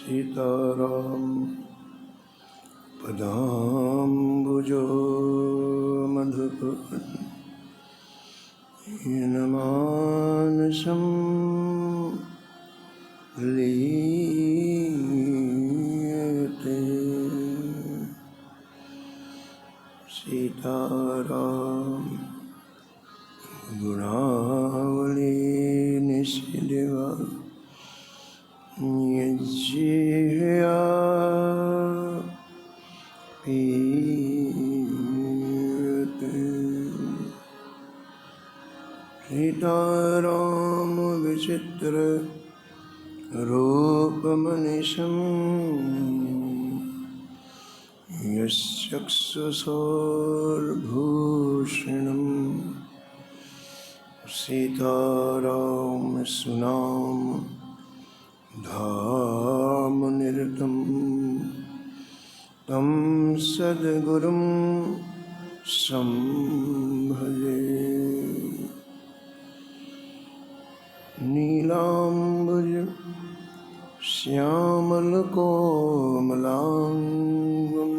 सीताराम पदाम्बुजो मधुपूर्णमानसं लीयते। सीताराम गुणावली निशिदिवा यज्जिह्वा पीयते। सीताराम विचित्र रूपमनिशं यश्चक्षुषोर्भूषणं सीताराम सुनाम धामनिरतं तं सद्गुरुं संभजे। नीलाम्बुज श्यामलकोमलांगं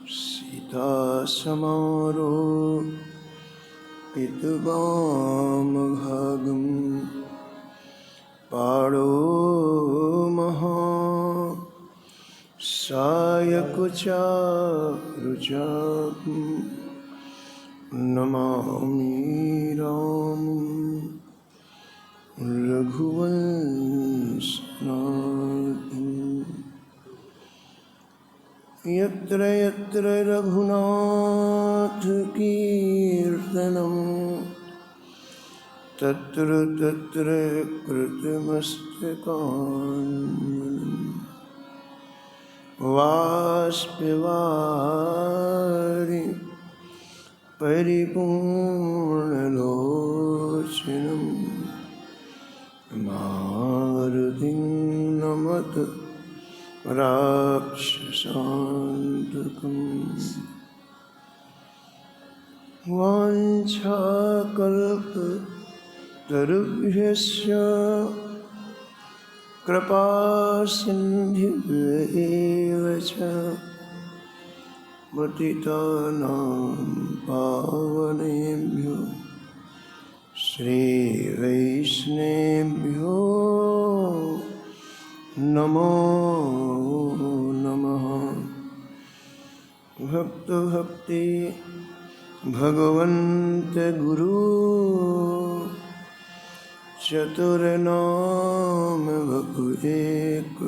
सीतासमारोपितवामभागं पाणो महा सायकुचारुचापं नमामि रामं रघुवंशनाथं। यत्र यत्र रघुनाथकीर्तनं तत्र तत्र कृतमस्तकाञ्जलिं बाष्पवारि परिपूर्णलोचनं मारुतिं नमत राक्षसान्तकम्। वाञ्छाकल्पतरुभ्यश्च कृपासिन्धुभ्येव च पतितानां पावनेभ्यो श्रीवैष्णवेभ्यो नमो नमः। भक्त भक्ति भगवन्त गुरु चतुर्नाम बहु एक,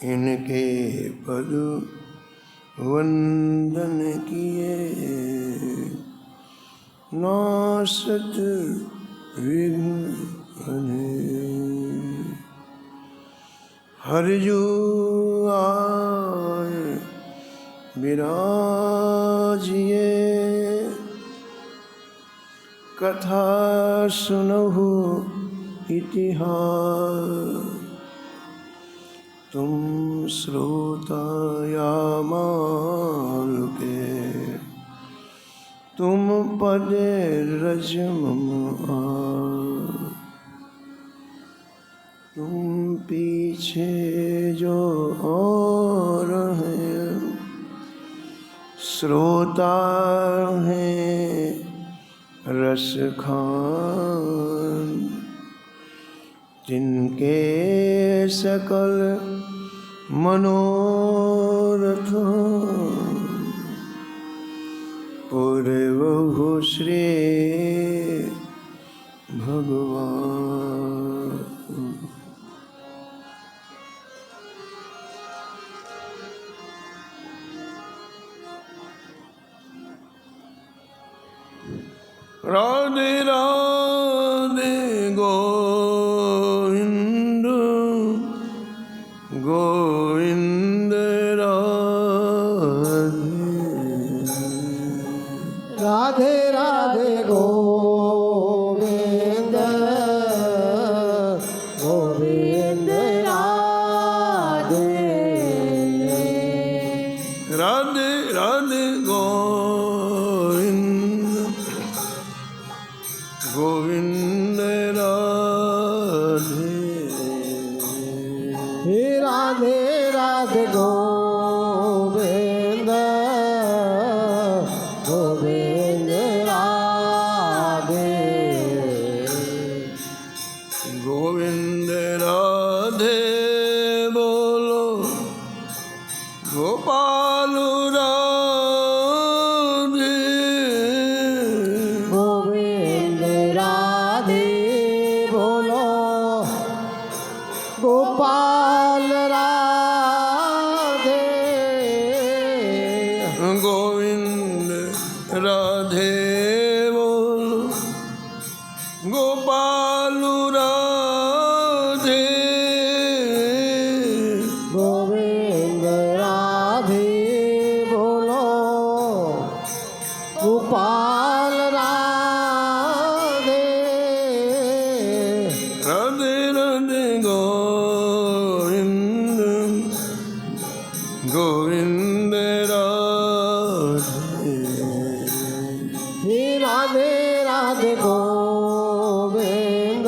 इनके पद वंदन किए नासत विघ्न हरे। हरिजु आए विराजिए, कथा सुनहु इतिहास। तुम श्रोता या मालुके, तुम पद रज मम आस। तुम पीछे जो और हैं, श्रोता हैं रस खान। जिनके सकल मनोरथ पूर्वहु श्री भगवान। राधे राधे गोविंद गोविंद राधे राधे राधे गोविंद गोविंद राधे राधे राधे गोविंद गोविंद राधे गोविंद गोविंद राधे गोविंद राधे बोलो गोपाल राधे गोविंद राधे बोलो गोपाल राधे गोविंद राधे बोलो गोपाल राधे गोविंद राधे बोलो गोपाल राधे राधे राधे गोविंद गोविंद राधे श्री राधे राधे गोविंद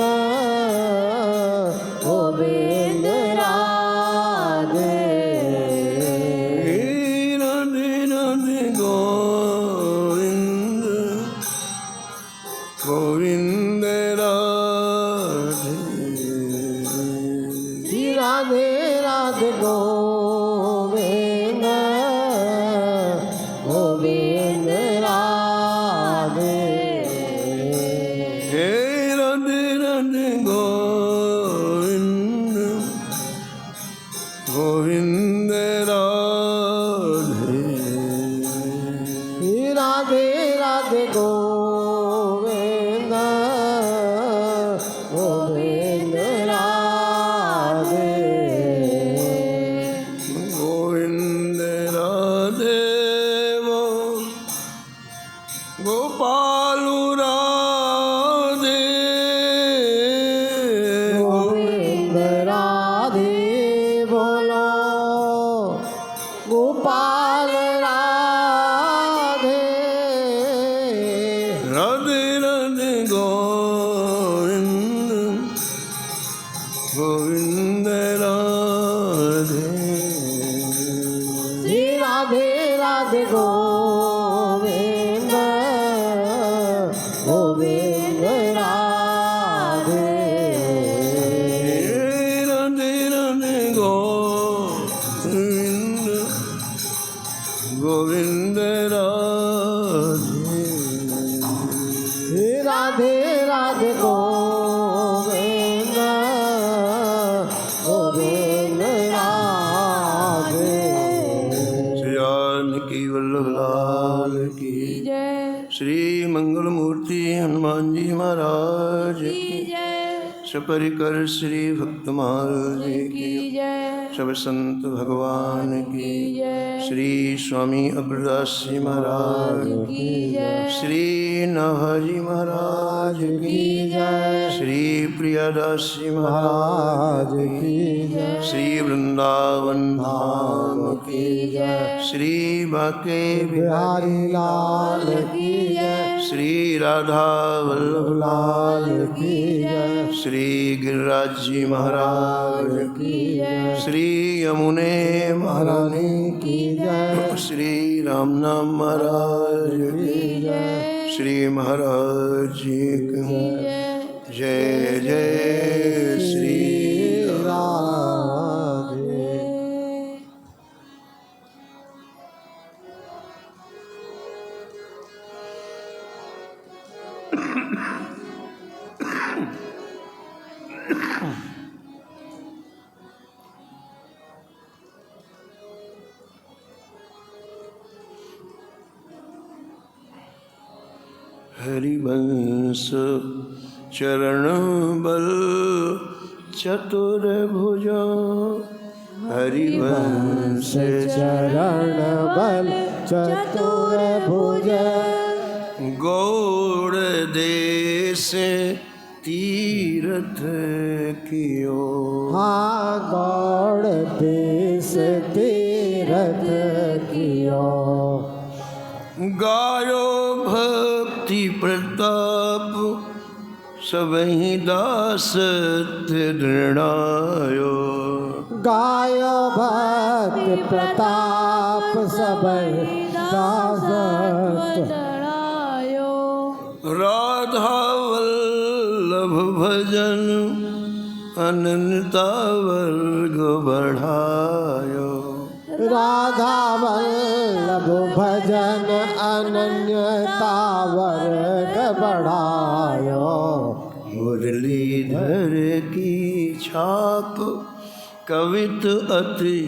गोविंद राधे राधे राधे गोविंद गोविंद राधे श्री राधे राधे गोविंद गोविंद राधे हे राधे राधे गोविंद गोविंद राधे श्री राधे राधे गोविंद गोविंद राधे गोविंद राधे गोपाल राधे गोविंद राधे बोलो गोपाल राधे राधे राधे गोविंद गोविंद राधे श्री राधे राधे गोविंद गोविंद राधे राधे राधे गोविंद गोविंद राधे श्री राधे राधे गोविंद गोविंद राधे श्री जानकी वल्लभ लाल की श्री मंगल मूर्ति हनुमान जी महाराज की सपरिकर श्री भक्तमाल जी की सब संत भगवान की श्री स्वामी अब्रदास जी महाराज की श्री नभाजी महाराज की श्री प्रियादास जी महाराज की श्री वृंदावन धाम की श्री बाके बिहारी लाल की श्री राधा वल्लभ लाल की श्री गिरिराज जी महाराज की श्री यमुने महारानी की जय श्री रामनाम महाराज की श्री महाराज जी की जय जय श्री राधे हरिवंश चरण बल चतुर्भुज हरिवंश चरण बल चतुर्भुज गौड़ देश तीर्थ कियो हाँ गौड़ देश तीर्थ कियो गायो भक्ति प्रताप सबहि दास दृढ़ायो गायो भक्त प्रताप छाप सबहि दास चढ़ायो। राधा वल्लभ भजन अनंता वर्ग बढ़ायो। राधा वल्लभ भजन अनन्यता वर्ग बढ़ायो। मुरलीधर की छाप कवित अति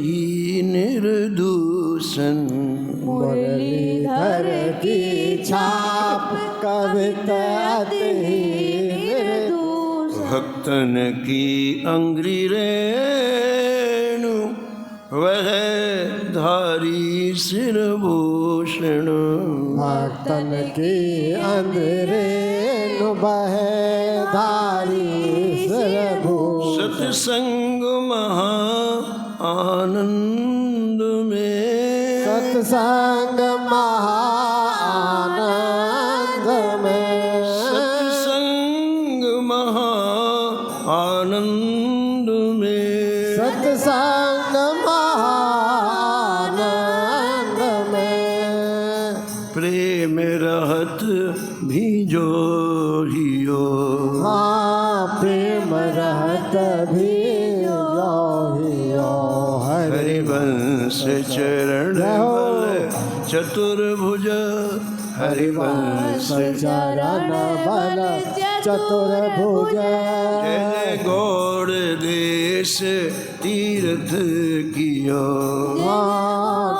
निर्दूषण। मुरलीधर की छाप कवित अति निर्दूषण। भक्तन की अंग्री रेणु वह धारी सिरभूषण। भक्तन की अंधरेनु बहे धारी सिरभूषण। सत्संग महा आनंद में। सत्संग महा आनंद में। सत्संग महा आनंद में। सत्संग महा आनंद में। प्रेम रहत भी जो हियो। हाँ प्रेम रहत भी जो हरिवंश चरण बल चतुर्भुज। हरिवंश चरण बल चतुर्भुज। जय गौड़ देश तीर्थ कियो।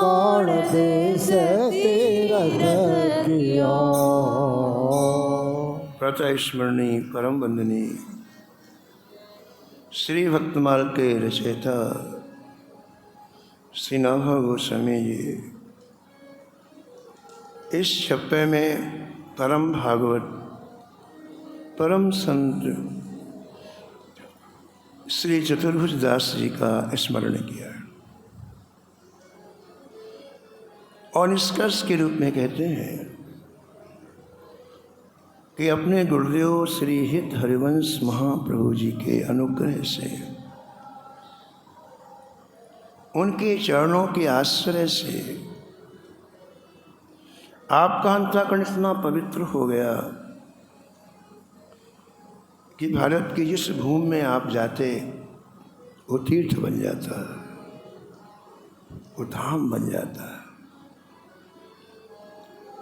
गौड़ देश तीर्थ कियो। प्रातः स्मरणीय परम वंदनीय श्री भक्तमाल के रचयिता श्री नाभा गोस्वामी जी इस छप्पे में परम भागवत परम संत श्री चतुर्भुज दास जी का स्मरण किया और निष्कर्ष के रूप में कहते हैं कि अपने गुरुदेव श्री हित हरिवंश महाप्रभु जी के अनुग्रह से, उनके चरणों के आश्रय से आपका अंतःकरण इतना पवित्र हो गया कि भारत की जिस भूमि में आप जाते वो तीर्थ बन जाता, वो धाम बन जाता।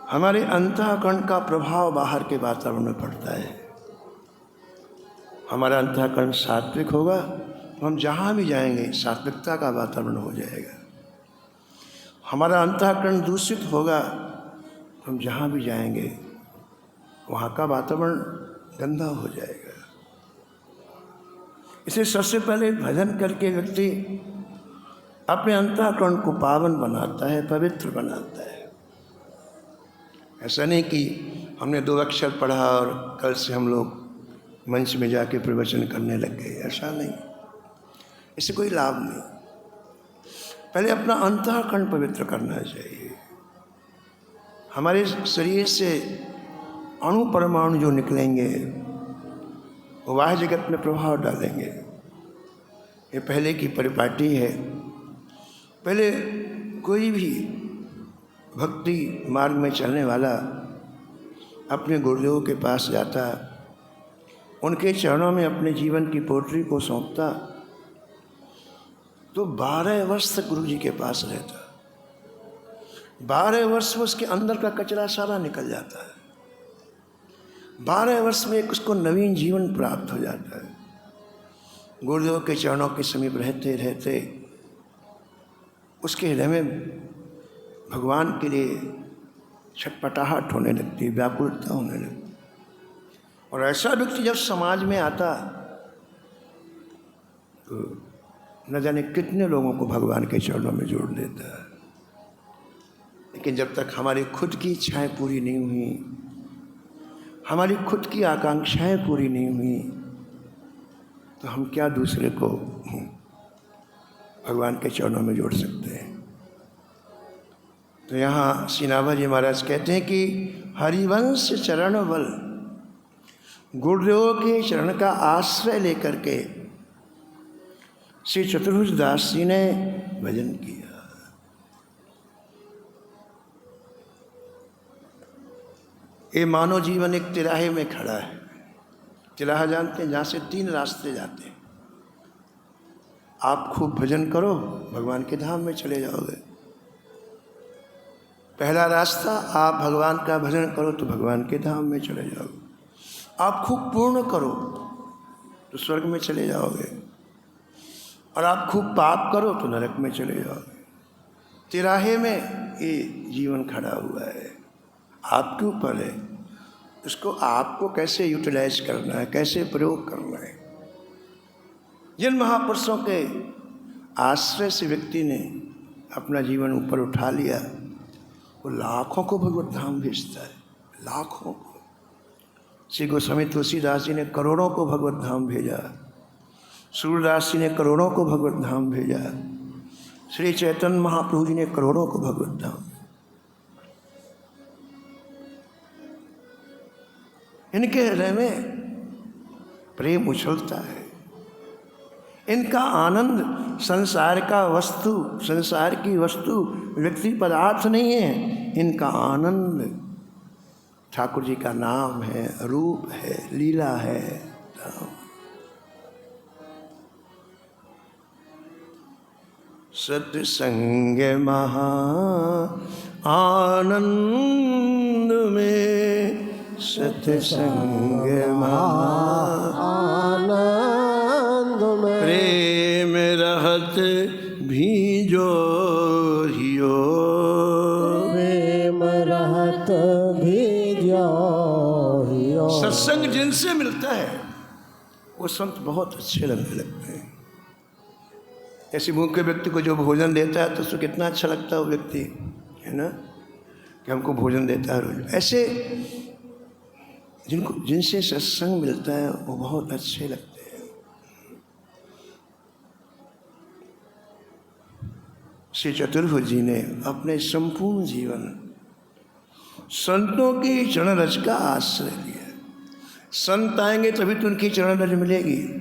हमारे अंतःकरण का प्रभाव बाहर के वातावरण में पड़ता है। हमारा अंतःकरण सात्विक होगा तो हम जहाँ भी जाएंगे सात्विकता का वातावरण हो जाएगा। हमारा अंतःकरण दूषित होगा तो हम जहाँ भी जाएंगे वहाँ का वातावरण गंदा हो जाएगा। इसे सबसे पहले भजन करके व्यक्ति अपने अंतःकरण को पावन बनाता है, पवित्र बनाता है। ऐसा नहीं कि हमने 2 अक्षर पढ़ा और कल से हम लोग मंच में जाके प्रवचन करने लग गए, ऐसा नहीं। इससे कोई लाभ नहीं। पहले अपना अंतःकरण पवित्र करना चाहिए। हमारे शरीर से अणु परमाणु जो निकलेंगे वो बाह्य जगत में प्रभाव डालेंगे। ये पहले की परिपाटी है। पहले कोई भी भक्ति मार्ग में चलने वाला अपने गुरुदेव के पास जाता, उनके चरणों में अपने जीवन की पोटली को सौंपता, तो 12 वर्ष तक गुरु जी के पास रहता। 12 वर्ष में उसके अंदर का कचरा सारा निकल जाता है। 12 वर्ष में उसको नवीन जीवन प्राप्त हो जाता है। गुरुदेव के चरणों के समीप रहते रहते उसके हृदय में भगवान के लिए छटपटाहट होने लगती, व्याकुलता होने लगती। और ऐसा व्यक्ति जब समाज में आता तो न जाने कितने लोगों को भगवान के चरणों में जोड़ देता है। लेकिन जब तक हमारी खुद की इच्छाएं पूरी नहीं हुई, हमारी खुद की आकांक्षाएं पूरी नहीं हुई, तो हम क्या दूसरे को भगवान के चरणों में जोड़ सकते हैं। तो यहाँ श्री नाभा जी महाराज कहते हैं कि हरिवंश चरण बल, गुरुदेव के चरण का आश्रय लेकर के श्री चतुर्भुज दास जी ने भजन किया। ये मानव जीवन एक तिराहे में खड़ा है। तिराहा जानते हैं, जहाँ से 3 रास्ते जाते हैं। आप खूब भजन करो, भगवान के धाम में चले जाओगे। पहला रास्ता, आप भगवान का भजन करो तो भगवान के धाम में चले जाओगे। आप खूब पूर्ण करो तो स्वर्ग में चले जाओगे, और आप खूब पाप करो तो नरक में चले जाओगे। तिराहे में ये जीवन खड़ा हुआ है, आपके ऊपर है। इसको आपको कैसे यूटिलाइज करना है, कैसे प्रयोग करना है। जिन महापुरुषों के आश्रय से व्यक्ति ने अपना जीवन ऊपर उठा लिया, वो लाखों को भगवत धाम भेजता है, लाखों को। श्री गोस्वामी तुलसीदास जी ने करोड़ों को भगवत धाम भेजा, सूरदास जी ने करोड़ों को भगवत धाम भेजा, श्री चैतन्य महाप्रभु जी ने करोड़ों को भगवत धाम। इनके हृदय में प्रेम उछलता है। इनका आनंद संसार का वस्तु, संसार की वस्तु, व्यक्ति पदार्थ नहीं है। इनका आनंद ठाकुर जी का नाम है, रूप है, लीला है। सत्संग महा आनंद में, सत्संग महा आनंद में, प्रेम रहत भी जो हियो, प्रेम रहत भी जो हियो। सत्संग जिनसे मिलता है वो संत बहुत अच्छे लगने लगते हैं। ऐसे भूखे व्यक्ति को जो भोजन देता है तो उसको कितना अच्छा लगता है वो व्यक्ति, है ना, कि हमको भोजन देता है रोज। ऐसे जिनसे सत्संग मिलता है वो बहुत अच्छे लगते हैं। श्री चतुर्भुज जी ने अपने संपूर्ण जीवन संतों की चरण रज का आश्रय लिया। संत आएंगे तभी तो उनकी चरण रज मिलेगी।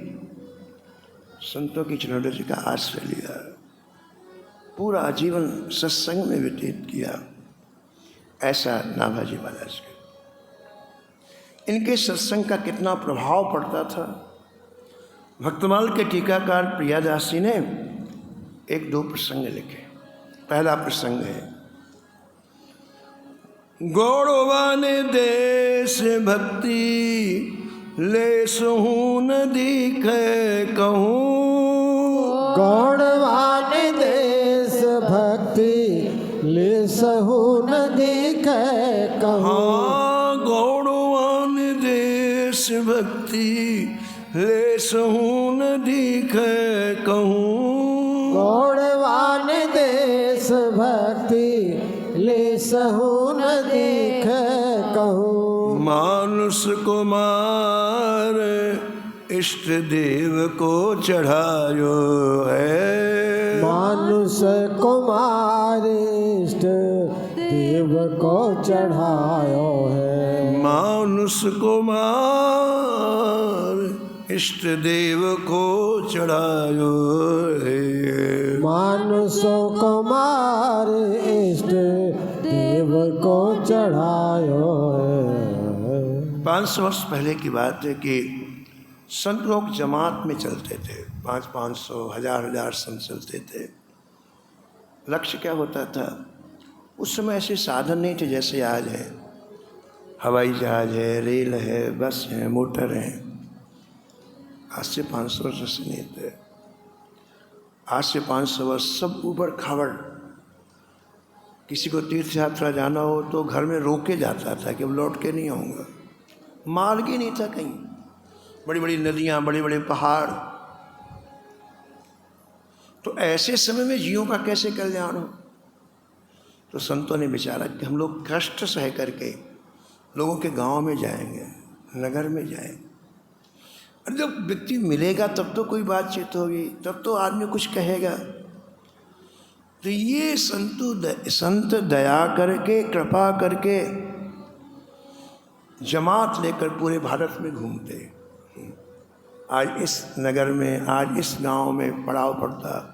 संतों की चरण रज का आश्रय लिया, पूरा जीवन सत्संग में व्यतीत किया। ऐसा नाभाजी महाराज के इनके सत्संग का कितना प्रभाव पड़ता था। भक्तमाल के टीकाकार प्रियादास जी ने 1-2 प्रसंग लिखे। पहला प्रसंग है, गौरवान देश भक्ति ले सहू न दिखे कहूँ, गौरवान देश भक्ति ले सहू न दिखे कहूँ। गौरवान देश भक्ति ले सहू न दिखे कहूँ, गौरवान देश भक्ति ले सहू न दिखे कहूँ। मानुष कुमार इष्ट देव को चढ़ायो है, मानुष कुमार इष्ट देव को चढ़ायो है। मानुष कुमार इष्ट देव को चढ़ायो है, मानुष कुमार इष्ट देव को चढ़ायो है। 500 वर्ष पहले की बात है कि संत लोग जमात में चलते थे। 500, 1000 संत चलते थे। लक्ष्य क्या होता था, उस समय ऐसे साधन नहीं थे जैसे आज है। हवाई जहाज है, रेल है, बस है, मोटर है। आज से 500 वर्ष से नहीं थे। आज से 500 वर्ष सब ऊबड़ खाबड़। किसी को तीर्थ यात्रा जाना हो तो घर में रोके जाता था कि अब लौट के नहीं आऊँगा। मार्ग ही नहीं था कहीं। बड़ी बड़ी नदियाँ, बड़े बड़े पहाड़। तो ऐसे समय में जीवों का कैसे कल्याण हो। तो संतों ने विचारा कि हम लोग कष्ट सह करके लोगों के गांव में जाएंगे, नगर में जाएंगे। और जब व्यक्ति मिलेगा तब तो कोई बातचीत होगी, तब तो आदमी कुछ कहेगा। तो ये संत दया करके, कृपा करके जमात लेकर पूरे भारत में घूमते। आज इस नगर में, आज इस गांव में पड़ाव पड़ता,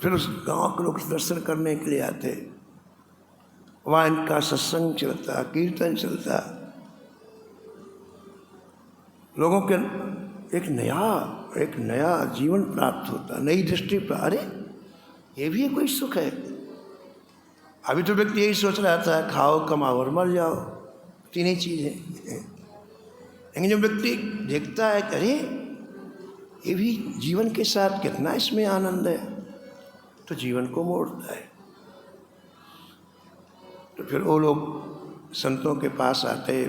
फिर उस गांव के लोग दर्शन करने के लिए आते। वहाँ इनका सत्संग चलता, कीर्तन चलता, लोगों के एक नया जीवन प्राप्त होता, नई दृष्टि प्राप्त। अरे ये भी कोई सुख है। अभी तो व्यक्ति यही सोच रहा था, खाओ कमाओ और मर जाओ, तीन ही चीज़ें। लेकिन जब व्यक्ति देखता है कि अरे ये भी जीवन के साथ कितना इसमें आनंद है, तो जीवन को मोड़ता है। तो फिर वो लोग संतों के पास आते,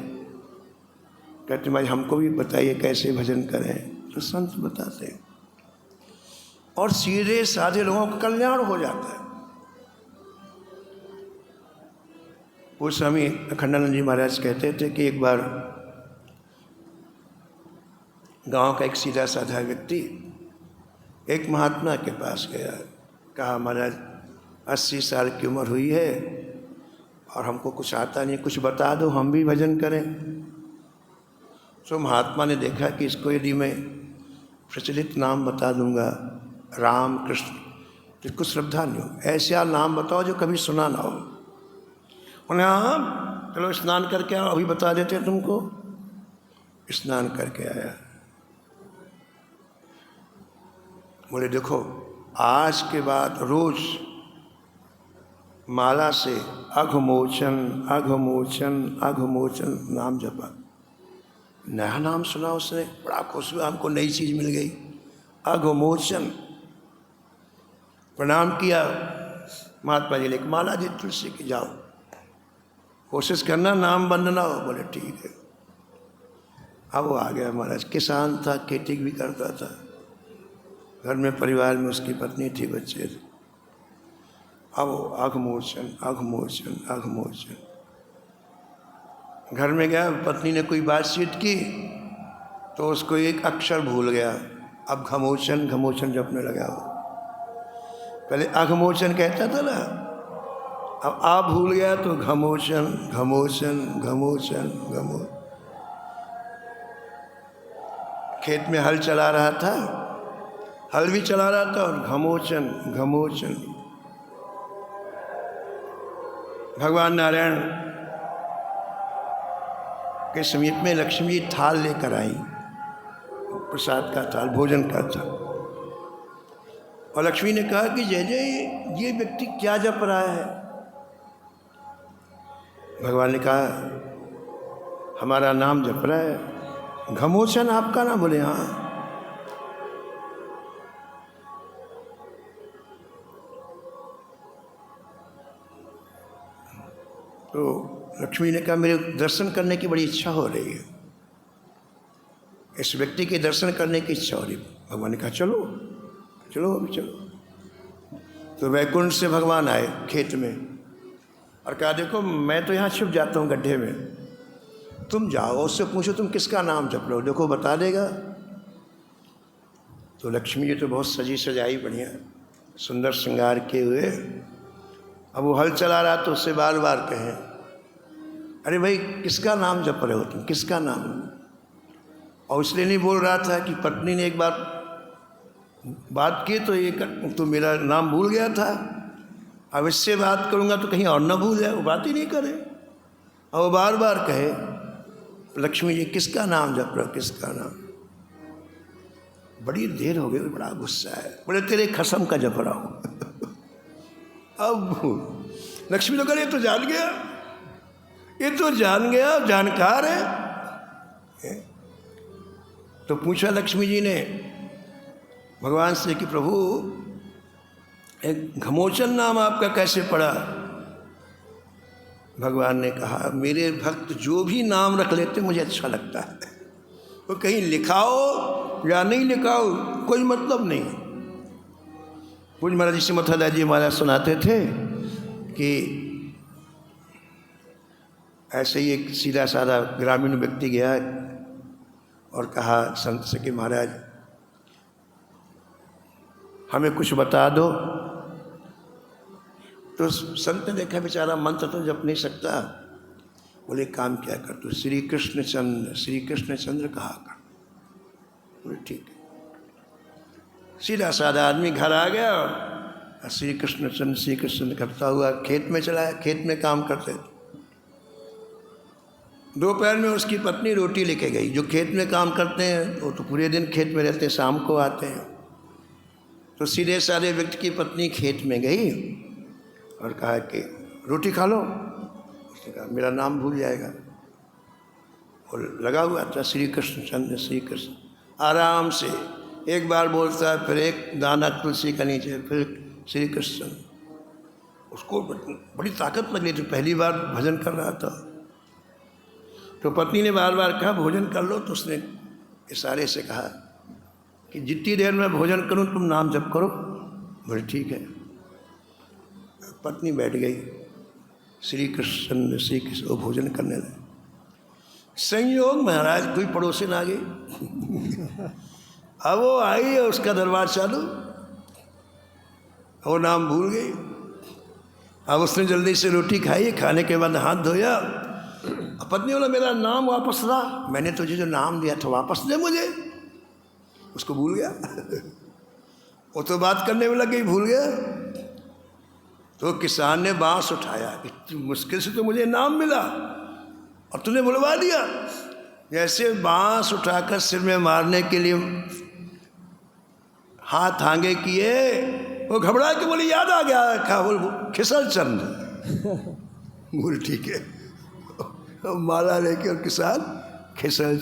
कहते भाई हमको भी बताइए कैसे भजन करें। तो संत बताते और सीधे साधे लोगों का कल्याण हो जाता है। वो स्वामी अखंडानंद जी महाराज कहते थे कि एक बार गांव का एक सीधा साधा व्यक्ति एक महात्मा के पास गया, कहा महाराज 80 साल की उम्र हुई है और हमको कुछ आता नहीं, कुछ बता दो हम भी भजन करें। तो महात्मा ने देखा कि इसको यदि मैं प्रचलित नाम बता दूंगा राम कृष्ण तो कुछ श्रद्धा नहीं हो, ऐसा नाम बताओ जो कभी सुना ना हो। उन्हें हाँ चलो स्नान करके आओ, अभी बता देते तुमको। स्नान करके आया, बोले देखो आज के बाद रोज माला से अघमोचन अघमोचन अघमोचन नाम जपा। नया नाम सुना उसने, बड़ा खुश हुआ, हमको नई चीज मिल गई। अघमोचन प्रणाम किया, महात्मा जी ने एक माला दी तुलसी की, जाओ कोशिश करना नाम बंद ना हो। बोले ठीक है। अब वो आ गया महाराज, किसान था, खेती भी करता था, घर में परिवार में उसकी पत्नी थी, बच्चे थे। अब वो अघमोचन अघमोचन अघमोचन, घर में गया, पत्नी ने कोई बातचीत की तो उसको एक अक्षर भूल गया। अब घमोचन घमोचन जपने लगा। वो पहले अघमोचन कहता था ना, अब आप भूल गया तो घमोचन घमोचन घमोचन घमो। खेत में हल चला रहा था, हल भी चला रहा था और घमोचन घमोचन। भगवान नारायण के समीप में लक्ष्मी जी थाल लेकर आई, प्रसाद का थाल, भोजन का था। और लक्ष्मी ने कहा कि जय जय ये व्यक्ति क्या जप रहा है। भगवान ने कहा हमारा नाम जप रहा है। घमोचन आपका ना? बोले हाँ। तो लक्ष्मी ने कहा मेरे दर्शन करने की बड़ी इच्छा हो रही है, इस व्यक्ति के दर्शन करने की इच्छा हो रही है। भगवान ने कहा चलो चलो अभी चलो। तो वैकुंठ से भगवान आए खेत में और कहा देखो मैं तो यहाँ छिप जाता हूँ गड्ढे में, तुम जाओ उससे पूछो तुम किसका नाम जप रहे हो, देखो बता देगा। तो लक्ष्मी जी तो बहुत सजी सजाई बढ़िया सुंदर श्रृंगार किए हुए, अब वो हल चला रहा तो उससे बार बार कहे अरे भाई किसका नाम जप रहे हो तुम, किसका नाम। और इसलिए नहीं बोल रहा था कि पत्नी ने एक बार बात की तो ये तो मेरा नाम भूल गया था, अब इससे बात करूँगा तो कहीं और ना भूल जाए, वो बात ही नहीं करे। और वो बार बार कहे लक्ष्मी जी किसका नाम जप रहे हो, किसका नाम। बड़ी देर हो गई, बड़ा गुस्सा है, बोले तेरे खसम का जप रहा हूँ। अब लक्ष्मी लोग ये तो जान गया, ये तो जान गया, जानकार है। तो पूछा लक्ष्मी जी ने भगवान से कि प्रभु एक घमोचन नाम आपका कैसे पड़ा। भगवान ने कहा मेरे भक्त जो भी नाम रख लेते मुझे अच्छा लगता है, वो तो कहीं लिखाओ या नहीं लिखाओ कोई मतलब नहीं। पूज महाराज श्री मथुरा जी महाराज सुनाते थे कि ऐसे ही एक सीधा साधा ग्रामीण व्यक्ति गया और कहा संत से कि महाराज हमें कुछ बता दो। तो संत ने देखा बेचारा मंत्र तो जप नहीं सकता, बोले काम क्या कर तू श्री कृष्ण चंद्र कहा कर। बोले ठीक है। सीधा साधा आदमी घर आ गया श्री कृष्ण करता हुआ खेत में चला, खेत में काम करते थे। दोपहर में उसकी पत्नी रोटी लेके गई। जो खेत में काम करते हैं वो तो पूरे दिन खेत में रहते हैं, शाम को आते हैं। तो सीधे साधे व्यक्ति की पत्नी खेत में गई और कहा कि रोटी खा लो। उसने कहा मेरा नाम भूल जाएगा। और लगा हुआ था श्री कृष्ण। आराम से एक बार बोलता है, फिर एक दाना तुलसी का नीचे, फिर श्री कृष्ण। उसको बड़ी ताकत लग रही थी, पहली बार भजन कर रहा था। तो पत्नी ने बार बार कहा भोजन कर लो। तो उसने इशारे से कहा कि जितनी देर में भोजन करूं तुम नाम जप करो। बोले ठीक है। पत्नी बैठ गई, श्री कृष्ण वो भोजन करने लगे। संयोग महाराज कोई पड़ोसिन आ गई। अब वो आई और उसका दरबार चालू, वो नाम भूल गई। अब उसने जल्दी से रोटी खाई, खाने के बाद हाथ धोया। अब पत्नी बोला मेरा नाम वापस ला, मैंने तुझे जो नाम दिया था वापस दे मुझे। उसको भूल गया। वो तो बात करने में लग गई, भूल गया। तो किसान ने बांस उठाया, इतनी मुश्किल से तो मुझे नाम मिला और तूने बुलवा दिया। जैसे बांस उठाकर सिर में मारने के लिए हाथ आगे किए, वो घबरा के बोले याद आ गया। क्या बोल? खिसल चंद। बोल ठीक है। माला लेके और किसान खिसल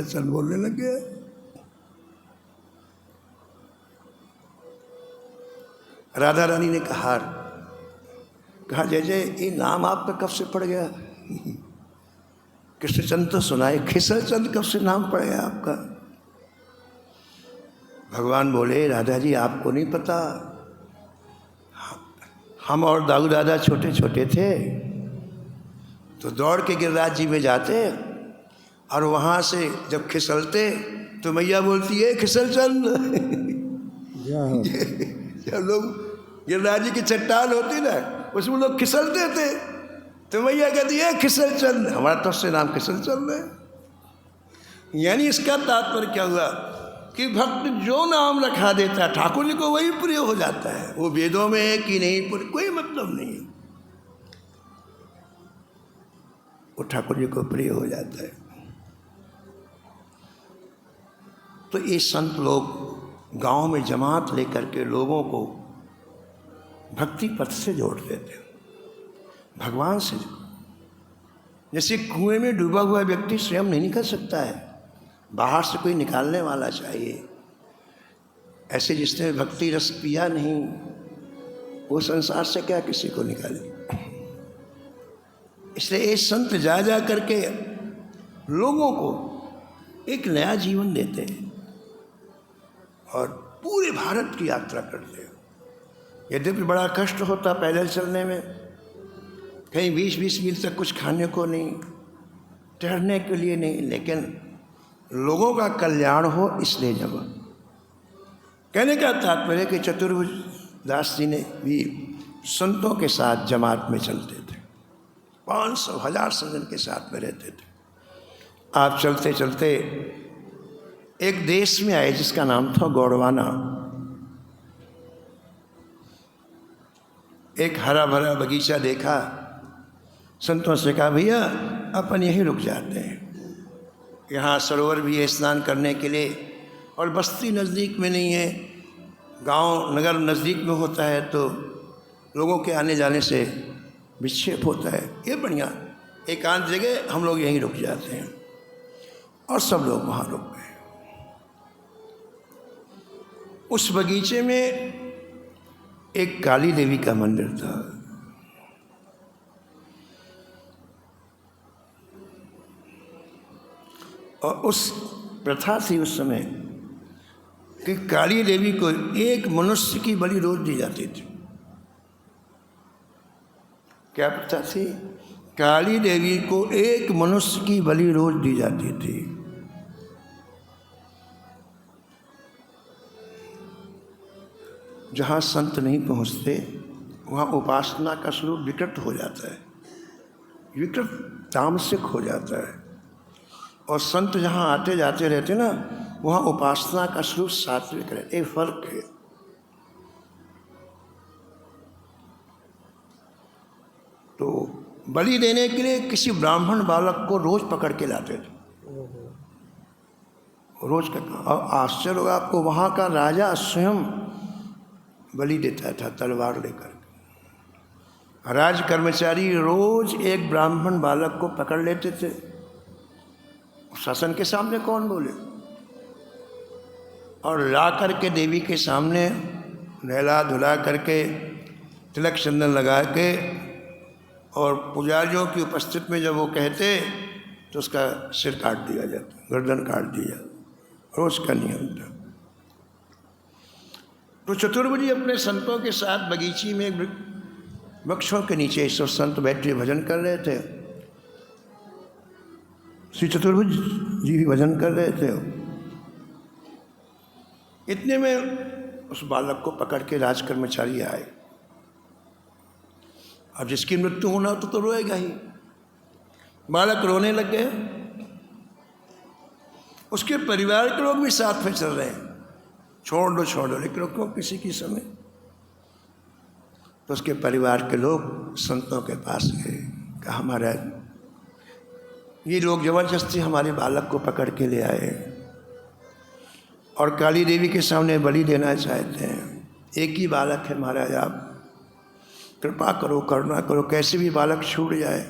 चंद बोलने लग गया। राधा रानी ने कहा जय जय ये नाम आपका कब से पड़ गया? कृष्णचंद तो सुनाए, खिसल चंद कब से नाम पड़ गया आपका? भगवान बोले राधा जी आपको नहीं पता, हम और दाऊ दादा छोटे छोटे थे तो दौड़ के गिरिराज जी में जाते और वहाँ से जब खिसलते तो मैया बोलती है खिसल चंद। जब लोग गिरिराज जी की चट्टान होती ना उसमें लोग खिसलते थे तो मैया कहती है खिसल चंद, हमारा तो उससे नाम खिसल चंद है। यानी इसका तात्पर्य क्या हुआ कि भक्त जो नाम रखा देता है ठाकुर जी को वही प्रिय हो जाता है। वो वेदों में है कि नहीं कोई मतलब नहीं है, वो ठाकुर जी को प्रिय हो जाता है। तो ये संत लोग गांव में जमात लेकर के लोगों को भक्ति पथ से जोड़ देते हैं, भगवान से। जैसे कुएं में डूबा हुआ व्यक्ति स्वयं नहीं निकल सकता है, बाहर से कोई निकालने वाला चाहिए। ऐसे जिसने भक्ति रस पिया नहीं वो संसार से क्या किसी को निकाले। इसलिए ये संत जा करके लोगों को एक नया जीवन देते हैं और पूरे भारत की यात्रा करते हैं। यद्यपि बड़ा कष्ट होता पैदल चलने में, कहीं 20-20 मील तक कुछ खाने को नहीं, ठहरने के लिए नहीं, लेकिन लोगों का कल्याण हो इसलिए जब कहने का तात्पर्य कि चतुर्भुज दास जी ने भी संतों के साथ जमात में चलते थे, 500,000 सज्जन के साथ में रहते थे। आप चलते चलते एक देश में आए जिसका नाम था गोंडवाना। एक हरा भरा बगीचा देखा, संतों से कहा भैया अपन यहीं रुक जाते हैं, यहाँ सरोवर भी है स्नान करने के लिए और बस्ती नज़दीक में नहीं है, गांव नगर नज़दीक में होता है तो लोगों के आने जाने से विक्षेप होता है, ये बढ़िया एकांत जगह हम लोग यहीं रुक जाते हैं। और सब लोग वहाँ रुक गए। उस बगीचे में एक काली देवी का मंदिर था। और उस प्रथा थी उस समय कि काली देवी को एक मनुष्य की बलि रोज दी जाती थी। क्या प्रथा थी? काली देवी को एक मनुष्य की बलि रोज दी जाती थी। जहाँ संत नहीं पहुँचते वहाँ उपासना का स्वरूप विकृत हो जाता है, विकृत तामसिक हो जाता है। और संत जहाँ आते जाते रहते ना वहाँ उपासना का स्वरूप सात्विक रहता है। ये फर्क है। तो बलि देने के लिए किसी ब्राह्मण बालक को रोज पकड़ के लाते थे, रोज का। और आश्चर्य होगा आपको, वहाँ का राजा स्वयं बलि देता था तलवार लेकर। राज कर्मचारी रोज एक ब्राह्मण बालक को पकड़ लेते थे। शासन के सामने कौन बोले, और ला करके देवी के सामने नहला धुला करके तिलक चंदन लगा के, और पुजारियों की उपस्थिति में जब वो कहते तो उसका सिर काट दिया जाता, गर्दन काट दिया, रोज का नियम था। तो चतुर्भुजी अपने संतों के साथ बगीची में वृक्षों के नीचे सब संत बैठे भजन कर रहे थे। श्री चतुर्भुज जी भी भजन कर रहे थे। इतने में उस बालक को पकड़ के राज कर्मचारी आए। अब जिसकी मृत्यु होना तो रोएगा ही। बालक रोने लग गए, उसके परिवार के लोग भी साथ में चल रहे हैं, छोड़ दो, लेकिन क्यों किसी की समय। तो उसके परिवार के लोग संतों के पास गए, कहा महाराज ये लोग जबरदस्ती हमारे बालक को पकड़ के ले आए और काली देवी के सामने बलि देना चाहते हैं। एक ही बालक है महाराज, आप कृपा करो, करुणा करो, कैसे भी बालक छूट जाए।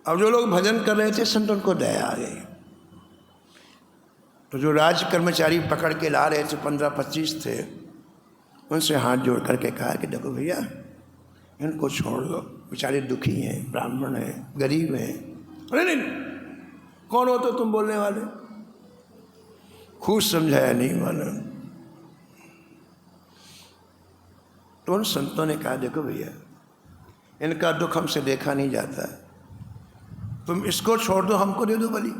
अब जो लोग भजन कर रहे थे संत, उनको दया आ गई। तो जो राज कर्मचारी पकड़ के ला रहे थे 15-25 थे, उनसे हाथ जोड़ करके कहा कि देखो भैया इनको छोड़ दो, बेचारे दुखी हैं, ब्राह्मण हैं, गरीब हैं। अरे नहीं, कौन हो तो तुम बोलने वाले। खूब समझाया, नहीं माना। तो उन संतों ने कहा देखो भैया इनका दुख हमसे देखा नहीं जाता, तुम इसको छोड़ दो, हमको दे दो बलि,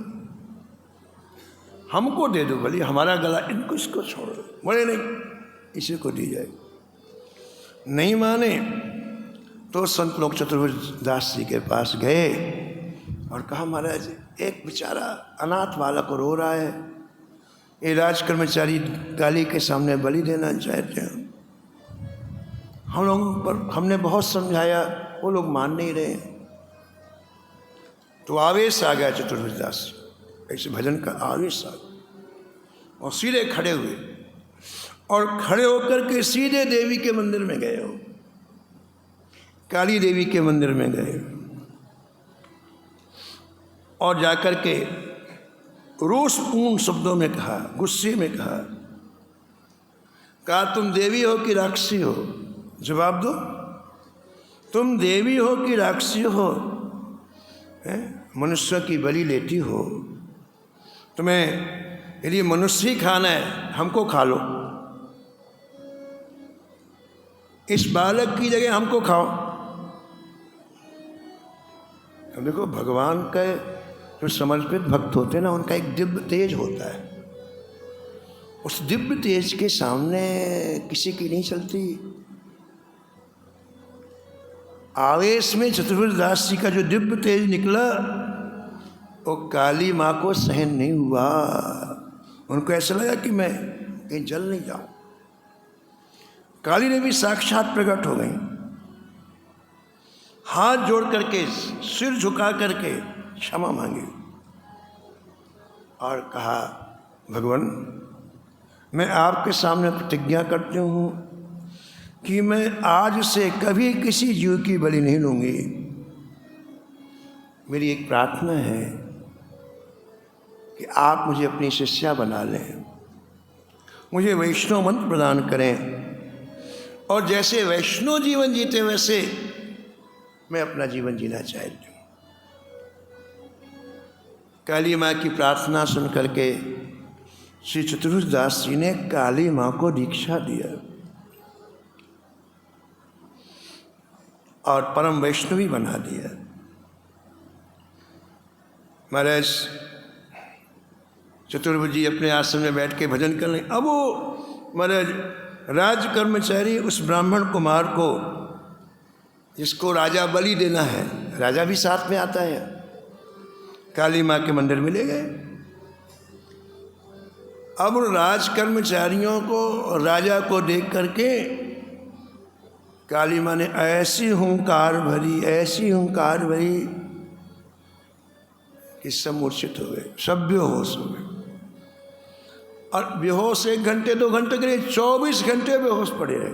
हमको दे दो बलि, हमारा गला, इनको इसको छोड़ दो। बोले नहीं, इसी को दी जाए। नहीं माने तो संत लोग चतुर्भुज दास जी के पास गए और कहा महाराज एक बेचारा अनाथ बालक रो रहा है, ये राज कर्मचारी काली के सामने बलि देना चाहते हैं। हम लोगों पर हमने बहुत समझाया, वो लोग मान नहीं रहे। तो आवेश आ गया चतुर्भुज दास, ऐसे भजन का आवेश आ गया और सीधे खड़े हुए और खड़े होकर के सीधे देवी के मंदिर में गए हो, काली देवी के मंदिर में गए और जाकर के रोषपूर्ण शब्दों में कहा, गुस्से में कहा तुम देवी हो कि राक्षसी हो? जवाब दो, तुम देवी हो कि राक्षसी हो? मनुष्य की बलि लेती हो, तुम्हें यदि मनुष्य ही खाना है हमको खा लो, इस बालक की जगह हमको खाओ। अब देखो भगवान के जो समर्पित भक्त होते हैं ना, उनका एक दिव्य तेज होता है, उस दिव्य तेज के सामने किसी की नहीं चलती। आवेश में चतुर्भुज दास जी का जो दिव्य तेज निकला वो काली माँ को सहन नहीं हुआ। उनको ऐसा लगा कि मैं कहीं जल नहीं जाऊं। काली देवी साक्षात प्रकट हो गई, हाथ जोड़ करके सिर झुका करके क्षमा मांगी और कहा भगवान मैं आपके सामने प्रतिज्ञा करती हूँ कि मैं आज से कभी किसी जीव की बलि नहीं लूँगी। मेरी एक प्रार्थना है कि आप मुझे अपनी शिष्या बना लें, मुझे वैष्णव मंत्र प्रदान करें और जैसे वैष्णव जीवन जीते वैसे मैं अपना जीवन जीना चाहती हूँ। काली माँ की प्रार्थना सुन करके श्री चतुर्भुज दास जी ने काली माँ को दीक्षा दिया और परम वैष्णवी बना दिया। महाराज चतुर्भुज जी अपने आश्रम में बैठ के भजन कर रहे। अब वो महाराज राज कर्मचारी उस ब्राह्मण कुमार को जिसको राजा बलि देना है, राजा भी साथ में आता है, काली माँ के मंदिर में ले गए। अब राज कर्मचारियों को राजा को देख करके काली माँ ने ऐसी हुंकार भरी, ऐसी हुंकार भरी कि सब मूर्छित हो गए, सब बेहोश हो गए। और बेहोश 1 घंटे 2 घंटे के लिए 24 घंटे बेहोश पड़े रहे।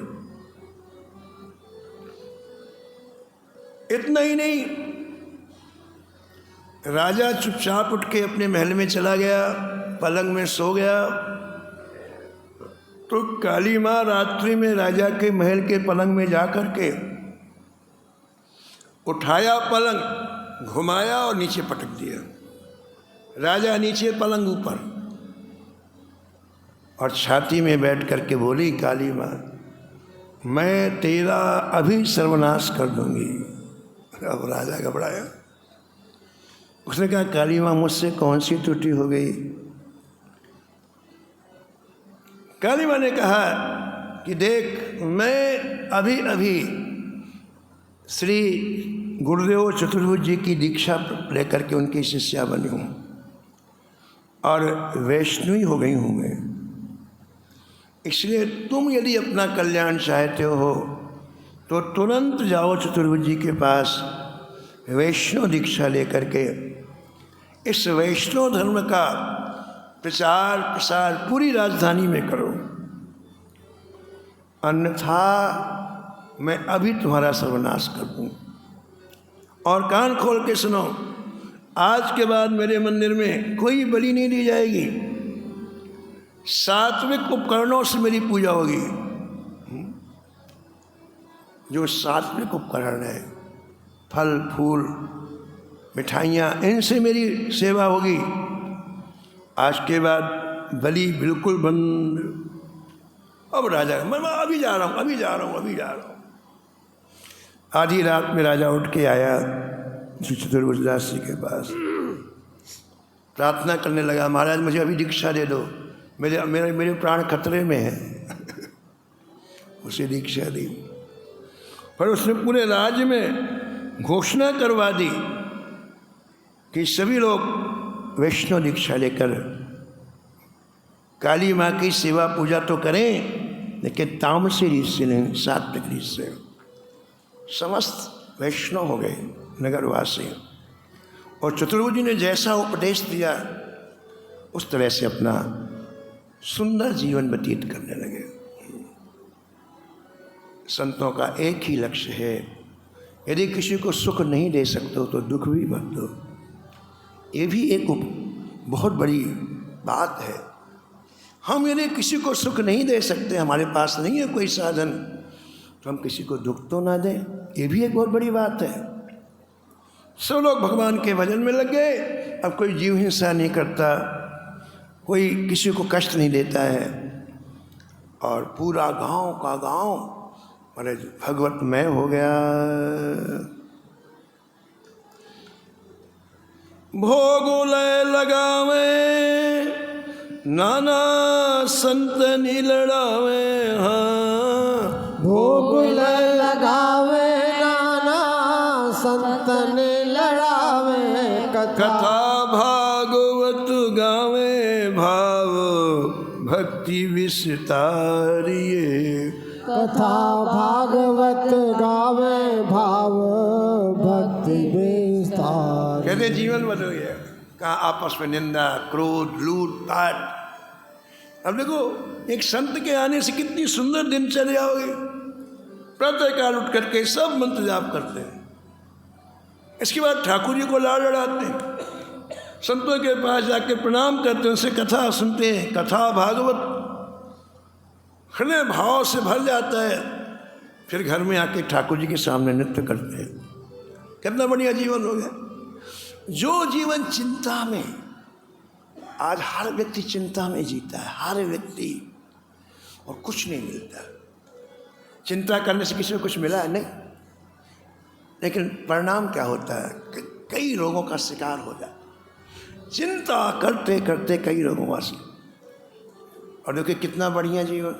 इतना ही नहीं, राजा चुपचाप उठ के अपने महल में चला गया, पलंग में सो गया। तो काली माँ रात्रि में राजा के महल के पलंग में जा कर के उठाया पलंग, घुमाया और नीचे पटक दिया। राजा नीचे, पलंग ऊपर, और छाती में बैठ करके बोली, काली माँ मैं तेरा अभी सर्वनाश कर दूंगी। अब राजा घबराया। उसने कहा, काली माँ मुझसे कौन सी त्रुटि हो गई? काली माँ ने कहा कि देख, मैं अभी अभी श्री गुरुदेव चतुर्भुज जी की दीक्षा लेकर के उनकी शिष्या बनी हूँ और वैष्णवी हो गई हूँ मैं। इसलिए तुम यदि अपना कल्याण चाहते हो तो तुरंत जाओ चतुर्भुज जी के पास, वैष्णव दीक्षा लेकर के इस वैष्णव धर्म का प्रचार प्रसार पूरी राजधानी में करो, अन्यथा मैं अभी तुम्हारा सर्वनाश कर दूँ। और कान खोल के सुनो, आज के बाद मेरे मंदिर में कोई बलि नहीं दी जाएगी, सात्विक उपकरणों से मेरी पूजा होगी। जो सात्विक उपकरण है, फल फूल मिठाइयाँ, इनसे मेरी सेवा होगी। आज के बाद बलि बिल्कुल बंद। अब राजा, मैं अभी जा रहा हूँ, अभी जा रहा हूँ, अभी जा रहा हूँ। आधी रात में राजा उठ के आया श्री चतुर्भुजदास जी के पास, प्रार्थना करने लगा, महाराज मुझे अभी दीक्षा दे दो, मेरे मेरे मेरे प्राण खतरे में हैं। उसे दीक्षा दी। पर उसने पूरे राज्य में घोषणा करवा दी कि सभी लोग वैष्णव दीक्षा लेकर काली माँ की सेवा पूजा तो करें, लेकिन तामसी रीत से नहीं, सात्विक रीत से। समस्त वैष्णव हो गए नगरवासी, और चतुर्भुज जी ने जैसा उपदेश दिया उस तरह से अपना सुंदर जीवन व्यतीत करने लगे। संतों का एक ही लक्ष्य है, यदि किसी को सुख नहीं दे सकते हो तो दुख भी मत दो। ये भी एक बहुत बड़ी बात है। हम यदि किसी को सुख नहीं दे सकते, हमारे पास नहीं है कोई साधन, तो हम किसी को दुख तो ना दें, ये भी एक बहुत बड़ी बात है। सब लोग भगवान के भजन में लग गए। अब कोई जीव हिंसा नहीं करता, कोई किसी को कष्ट नहीं देता है, और पूरा गांव का गांव अरे भगवतमय हो गया। भोग लय लगावे नाना संत नी लड़ावे, हाँ भोग लय लगावे नाना संत ने लड़ावे। कथा भागवत गावे भाव भक्ति विस्तारिये। कथा भागवत गावे भाव भक्ति विस्तार। कहते जीवन बदल गया। कहाँ आपस में निंदा, क्रोध, लूट पाट। अब देखो, एक संत के आने से कितनी सुंदर दिनचर्या हो गई। प्रातःकाल उठ करके सब मंत्र जाप करते हैं, इसके बाद ठाकुर जी को लाड़ लड़ाते हैं, संतों के पास जाके प्रणाम करते हैं, उनसे कथा सुनते हैं। कथा भागवत हृदय भाव से भर जाता है। फिर घर में आके ठाकुर जी के सामने नृत्य करते हैं। कितना बढ़िया जीवन हो गया। जो जीवन चिंता में, आज हर व्यक्ति चिंता में जीता है, हर व्यक्ति, और कुछ नहीं मिलता। चिंता करने से किसी को कुछ मिला है नहीं, लेकिन परिणाम क्या होता है, कई रोगों का शिकार हो जाता। चिंता करते करते कई रोगों का शिकार। और देखिए कितना बढ़िया जीवन,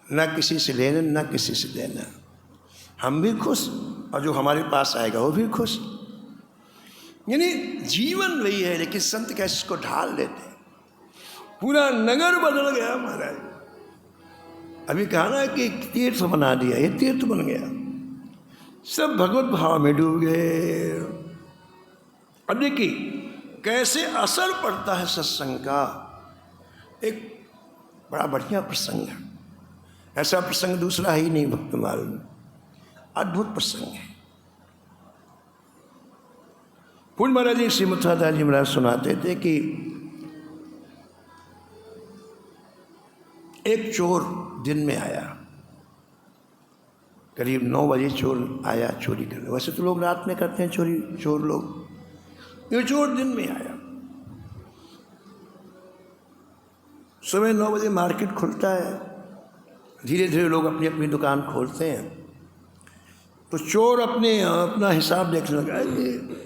ना किसी से लेना ना किसी से देना, हम भी खुश और जो हमारे पास आएगा वो भी खुश। यानी जीवन वही है, लेकिन संत कैसे इसको ढाल लेते हैं। पूरा नगर बदल गया महाराज। अभी कहा ना कि तीर्थ बना दिया, ये तीर्थ बन गया, सब भगवत भाव में डूब गए। अब देखिए कैसे असर पड़ता है सत्संग का। एक बड़ा बढ़िया प्रसंग है, ऐसा प्रसंग दूसरा ही नहीं भक्तमाल में, अद्भुत प्रसंग है। पूज्य महाराज जी श्री मथुरादास जी महाराज सुनाते थे कि एक चोर दिन में आया, करीब 9 बजे चोर आया चोरी करने। वैसे तो लोग रात में करते हैं चोरी, चोर लोग, ये चोर दिन में आया। सुबह 9 बजे मार्केट खुलता है, धीरे धीरे लोग अपनी अपनी दुकान खोलते हैं। तो चोर अपना हिसाब देखने लगा कि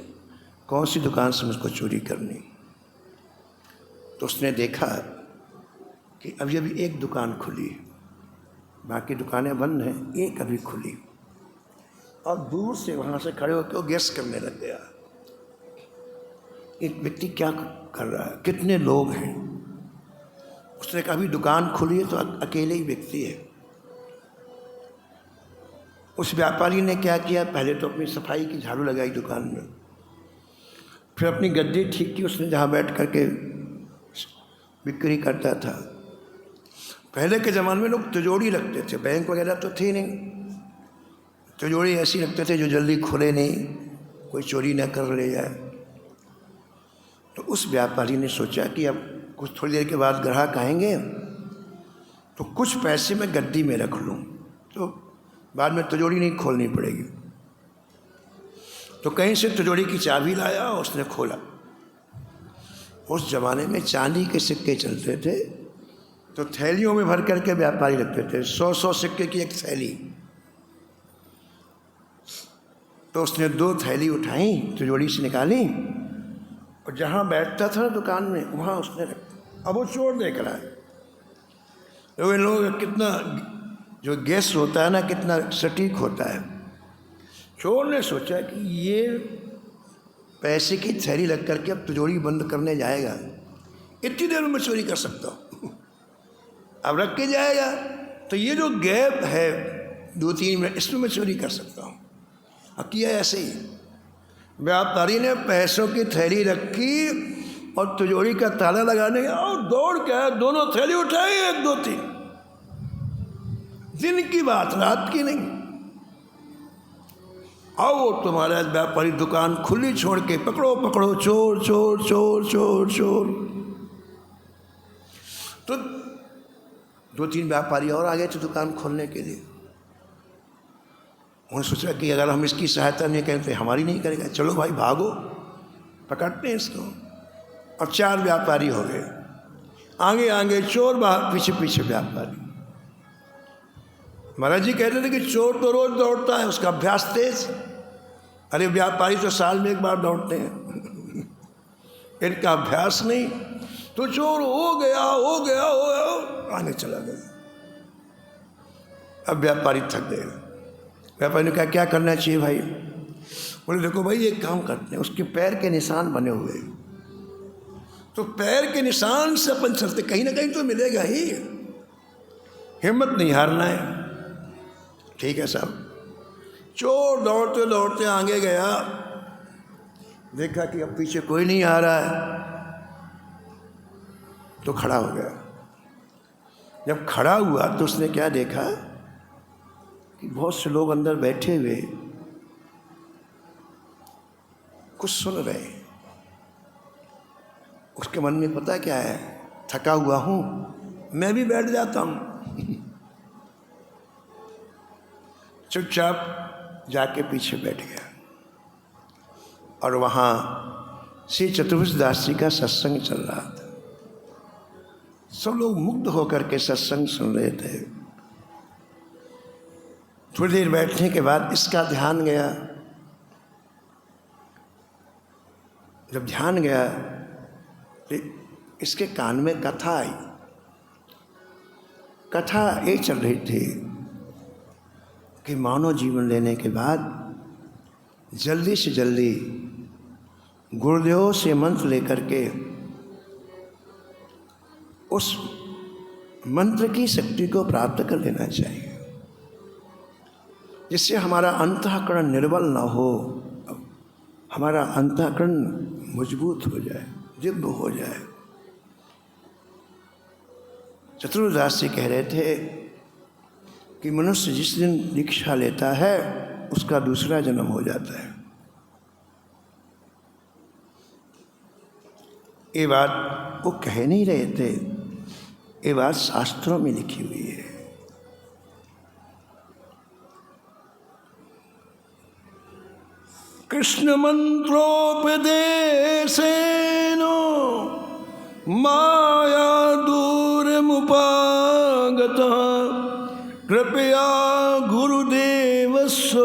कौन सी दुकान से मुझको चोरी करनी। तो उसने देखा कि अभी अभी एक दुकान खुली, बाकी दुकानें बंद हैं, एक अभी खुली। और दूर से वहाँ से खड़े होकर वो गेस करने लग गया, एक व्यक्ति क्या कर रहा है, कितने लोग हैं। उसने कहा अभी दुकान खुली है तो अकेले ही व्यक्ति है। उस व्यापारी ने क्या किया, पहले तो अपनी सफाई की झाड़ू लगाई दुकान में, फिर अपनी गद्दी ठीक की उसने जहाँ बैठ करके बिक्री करता था। पहले के ज़माने में लोग तिजोरी रखते थे, बैंक वगैरह तो थी नहीं, तिजोरी ऐसी रखते थे जो जल्दी खुले नहीं, कोई चोरी न कर ले जाए। तो उस व्यापारी ने सोचा कि अब कुछ थोड़ी देर के बाद ग्राहक आएंगे तो कुछ पैसे मैं गद्दी में रख लूँ, तो बाद में तिजोरी नहीं खोलनी पड़ेगी। तो कहीं से तिजोरी की चाबी लाया और उसने खोला। उस ज़माने में चांदी के सिक्के चलते थे, तो थैलियों में भर करके व्यापारी रखते थे, 100-100 सिक्के की एक थैली। तो उसने 2 थैली उठाई, तिजोरी से निकाली और जहाँ बैठता था दुकान में वहाँ उसने रखा। अब वो चोर देख रहा है, तो इन लोगों का कितना जो गेस होता है ना, कितना सटीक होता है। चोर ने सोचा कि ये पैसे की थैली रख करके अब तिजोरी बंद करने जाएगा, इतनी देर में चोरी कर सकता हूँ, अब रख के जाएगा तो ये जो गैप है 2-3 मिनट, इसमें मैं चोरी कर सकता हूँ। अब किया ऐसे ही, व्यापारी ने पैसों की थैली रखी और तिजोरी का ताला लगाने गया और दौड़ के आया, दोनों थैली उठाई, 1, 2, 3। दिन की बात, रात की नहीं। आओ तुम्हारा व्यापारी दुकान खुली छोड़ के पकड़ो पकड़ो, चोर चोर चोर चोर चोर। तो 2-3 व्यापारी और आ गए थे दुकान खोलने के लिए। उन्होंने सोचा कि अगर हम इसकी सहायता नहीं करें तो हमारी नहीं करेगा, चलो भाई भागो, पकड़ते हैं इसको। और 4 व्यापारी हो गए, आगे आगे चोर, बाहर पीछे पीछे व्यापारी। महाराज जी कहते थे कि चोर तो रोज दौड़ता है, उसका अभ्यास तेज। अरे व्यापारी तो साल में 1 बार दौड़ते हैं, इनका अभ्यास नहीं। तो चोर हो गया आने चला गया। अब व्यापारी थक गए। व्यापारी ने कहा क्या करना चाहिए भाई? बोले देखो भाई एक काम करते हैं, उसके पैर के निशान बने हुए, तो पैर के निशान से अपन चलते, कहीं ना कहीं तो मिलेगा ही, हिम्मत नहीं हारना है। ठीक है साहब। चोर दौड़ते दौड़ते आगे गया, देखा कि अब पीछे कोई नहीं आ रहा है, तो खड़ा हो गया। जब खड़ा हुआ तो उसने क्या देखा कि बहुत से लोग अंदर बैठे हुए कुछ सुन रहे। उसके मन में पता क्या है, थका हुआ हूं, मैं भी बैठ जाता हूं। चुपचाप जाके पीछे बैठ गया और वहाँ श्री चतुर्भुज दास जी का सत्संग चल रहा था। सब लोग मुग्ध होकर के सत्संग सुन रहे थे। थोड़ी देर बैठने के बाद इसका ध्यान गया। जब ध्यान गया तो इसके कान में कथा आई। कथा ये चल रही थी कि मानव जीवन लेने के बाद जल्दी से जल्दी गुरुदेव से मंत्र लेकर के उस मंत्र की शक्ति को प्राप्त कर लेना चाहिए, जिससे हमारा अंतःकरण निर्बल ना हो, हमारा अंतःकरण मजबूत हो जाए, दिव्य हो जाए। चतुर्दास जी कह रहे थे कि मनुष्य जिस दिन दीक्षा लेता है उसका दूसरा जन्म हो जाता है। ये बात वो कह नहीं रहे थे, ये बात शास्त्रों में लिखी हुई है। कृष्ण मंत्रोपदेशेन माया दूरमुपागत कृपया गुरुदेवस्य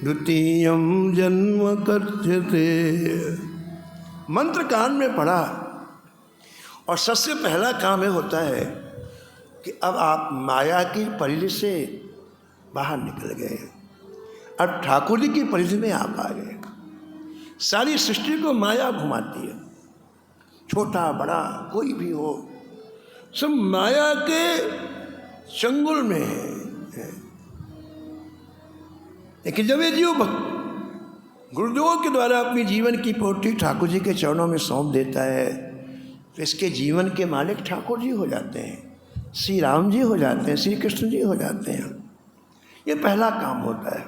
द्वितीयं जन्म कथ्यते। मंत्र कान में पढ़ा और सबसे पहला काम यह होता है कि अब आप माया की परिधि से बाहर निकल गए, अब ठाकुर जी की परिधि में आप आ गए। सारी सृष्टि को माया घुमाती है, छोटा बड़ा कोई भी हो, सब माया के चंगुल में है। लेकिन जब ये जीव गुरुदेवों के द्वारा अपनी जीवन की पोथी ठाकुर जी के चरणों में सौंप देता है तो इसके जीवन के मालिक ठाकुर जी हो जाते हैं, श्री राम जी हो जाते हैं, श्री कृष्ण जी हो जाते हैं। ये पहला काम होता है।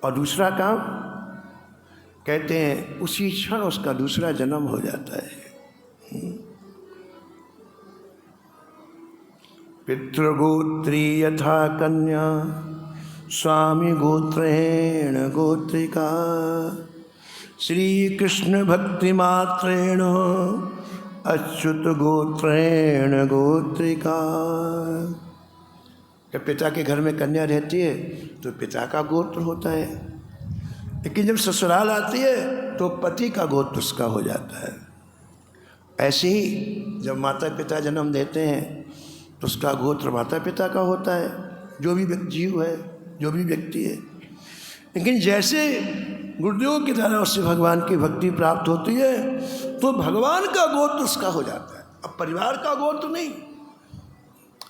और दूसरा काम कहते हैं उसी क्षण उसका दूसरा जन्म हो जाता है। पितृगोत्री यथा कन्या स्वामी गोत्रेण गोत्रिका श्री कृष्ण भक्ति मात्रेण अच्युत गोत्रेण गोत्रिका। जब पिता के घर में कन्या रहती है तो पिता का गोत्र होता है, लेकिन जब ससुराल आती है तो पति का गोत्र उसका हो जाता है। ऐसे ही जब माता पिता जन्म देते हैं तो उसका गोत्र माता पिता का होता है, जो भी जीव है, जो भी व्यक्ति है। लेकिन जैसे गुरुदेव की द्वारा उससे भगवान की भक्ति प्राप्त होती है तो भगवान का गोत्र उसका हो जाता है, अब परिवार का गोत्र नहीं।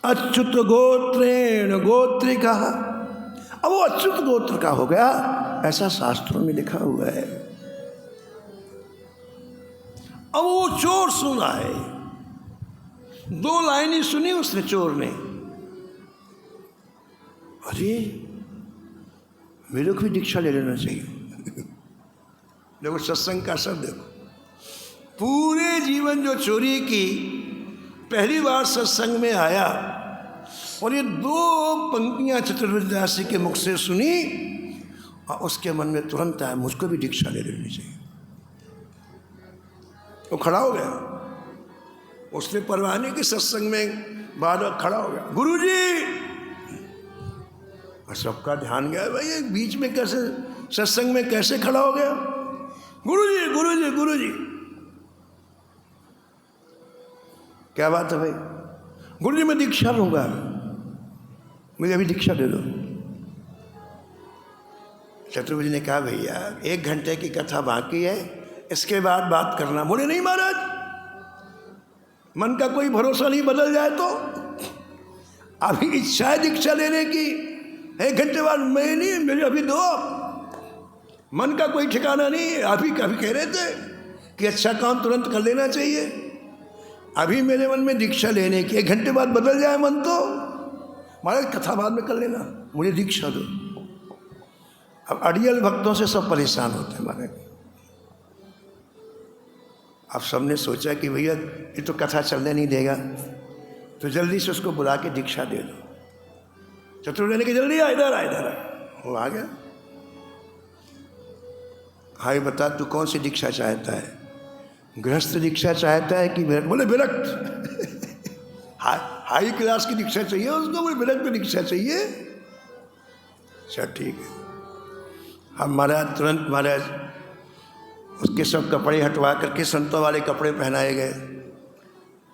अच्युत गोत्रेण गोत्रिका, अब वो अच्युत गोत्र का हो गया, ऐसा शास्त्रों में लिखा हुआ है। अब वो चोर सुना है, 2 लाइन ही सुनी उसने चोर ने, अरे मेरे को भी दीक्षा ले लेना चाहिए। देखो सत्संग का असर देखो, पूरे जीवन जो चोरी की, पहली बार सत्संग में आया और ये 2 पंक्तियां चतुर्वेदास जी के मुख से सुनी और उसके मन में तुरंत आया मुझको भी दीक्षा ले लेनी चाहिए। वो खड़ा हो गया, उसने परवाह नहीं कि सत्संग में बाद खड़ा हो गया, गुरुजी। और सबका ध्यान गया, भाई ये बीच में कैसे सत्संग में कैसे खड़ा हो गया? गुरुजी गुरुजी गुरुजी, क्या बात है भाई? गुरुजी मैं दीक्षा लूंगा, मुझे अभी दीक्षा दे दो। चतुर्भुज ने कहा भैया 1 घंटे की कथा बाकी है, इसके बाद बात करना। बोले नहीं महाराज, मन का कोई भरोसा नहीं बदल जाए तो। अभी इच्छा है दीक्षा लेने की, 1 घंटे बाद मैं नहीं, मेरे अभी दो। मन का कोई ठिकाना नहीं। अभी कभी कह रहे थे कि अच्छा काम तुरंत कर लेना चाहिए, अभी मेरे मन में दीक्षा लेने की, 1 घंटे बाद बदल जाए मन तो महाराज कथा बाद में कर लेना, मुझे दीक्षा दो। अब अड़ियल भक्तों से सब परेशान होते हैं महाराज। अब सबने सोचा कि भैया ये तो कथा चलने नहीं देगा, तो जल्दी से उसको बुला के दीक्षा दे दो। चतुर्वेदी के जल्दी आ, इधर आ, इधर आ। वो आ गया, हाय बता तू कौन सी दीक्षा चाहता है? गृहस्थ दीक्षा चाहता है कि विरक्त? बोले विरक्त। हाई क्लास की दीक्षा चाहिए उसको, बोले विरक्त दीक्षा चाहिए। अच्छा ठीक है। हम महाराज तुरंत महाराज उसके सब कपड़े हटवा करके संतों वाले कपड़े पहनाए गए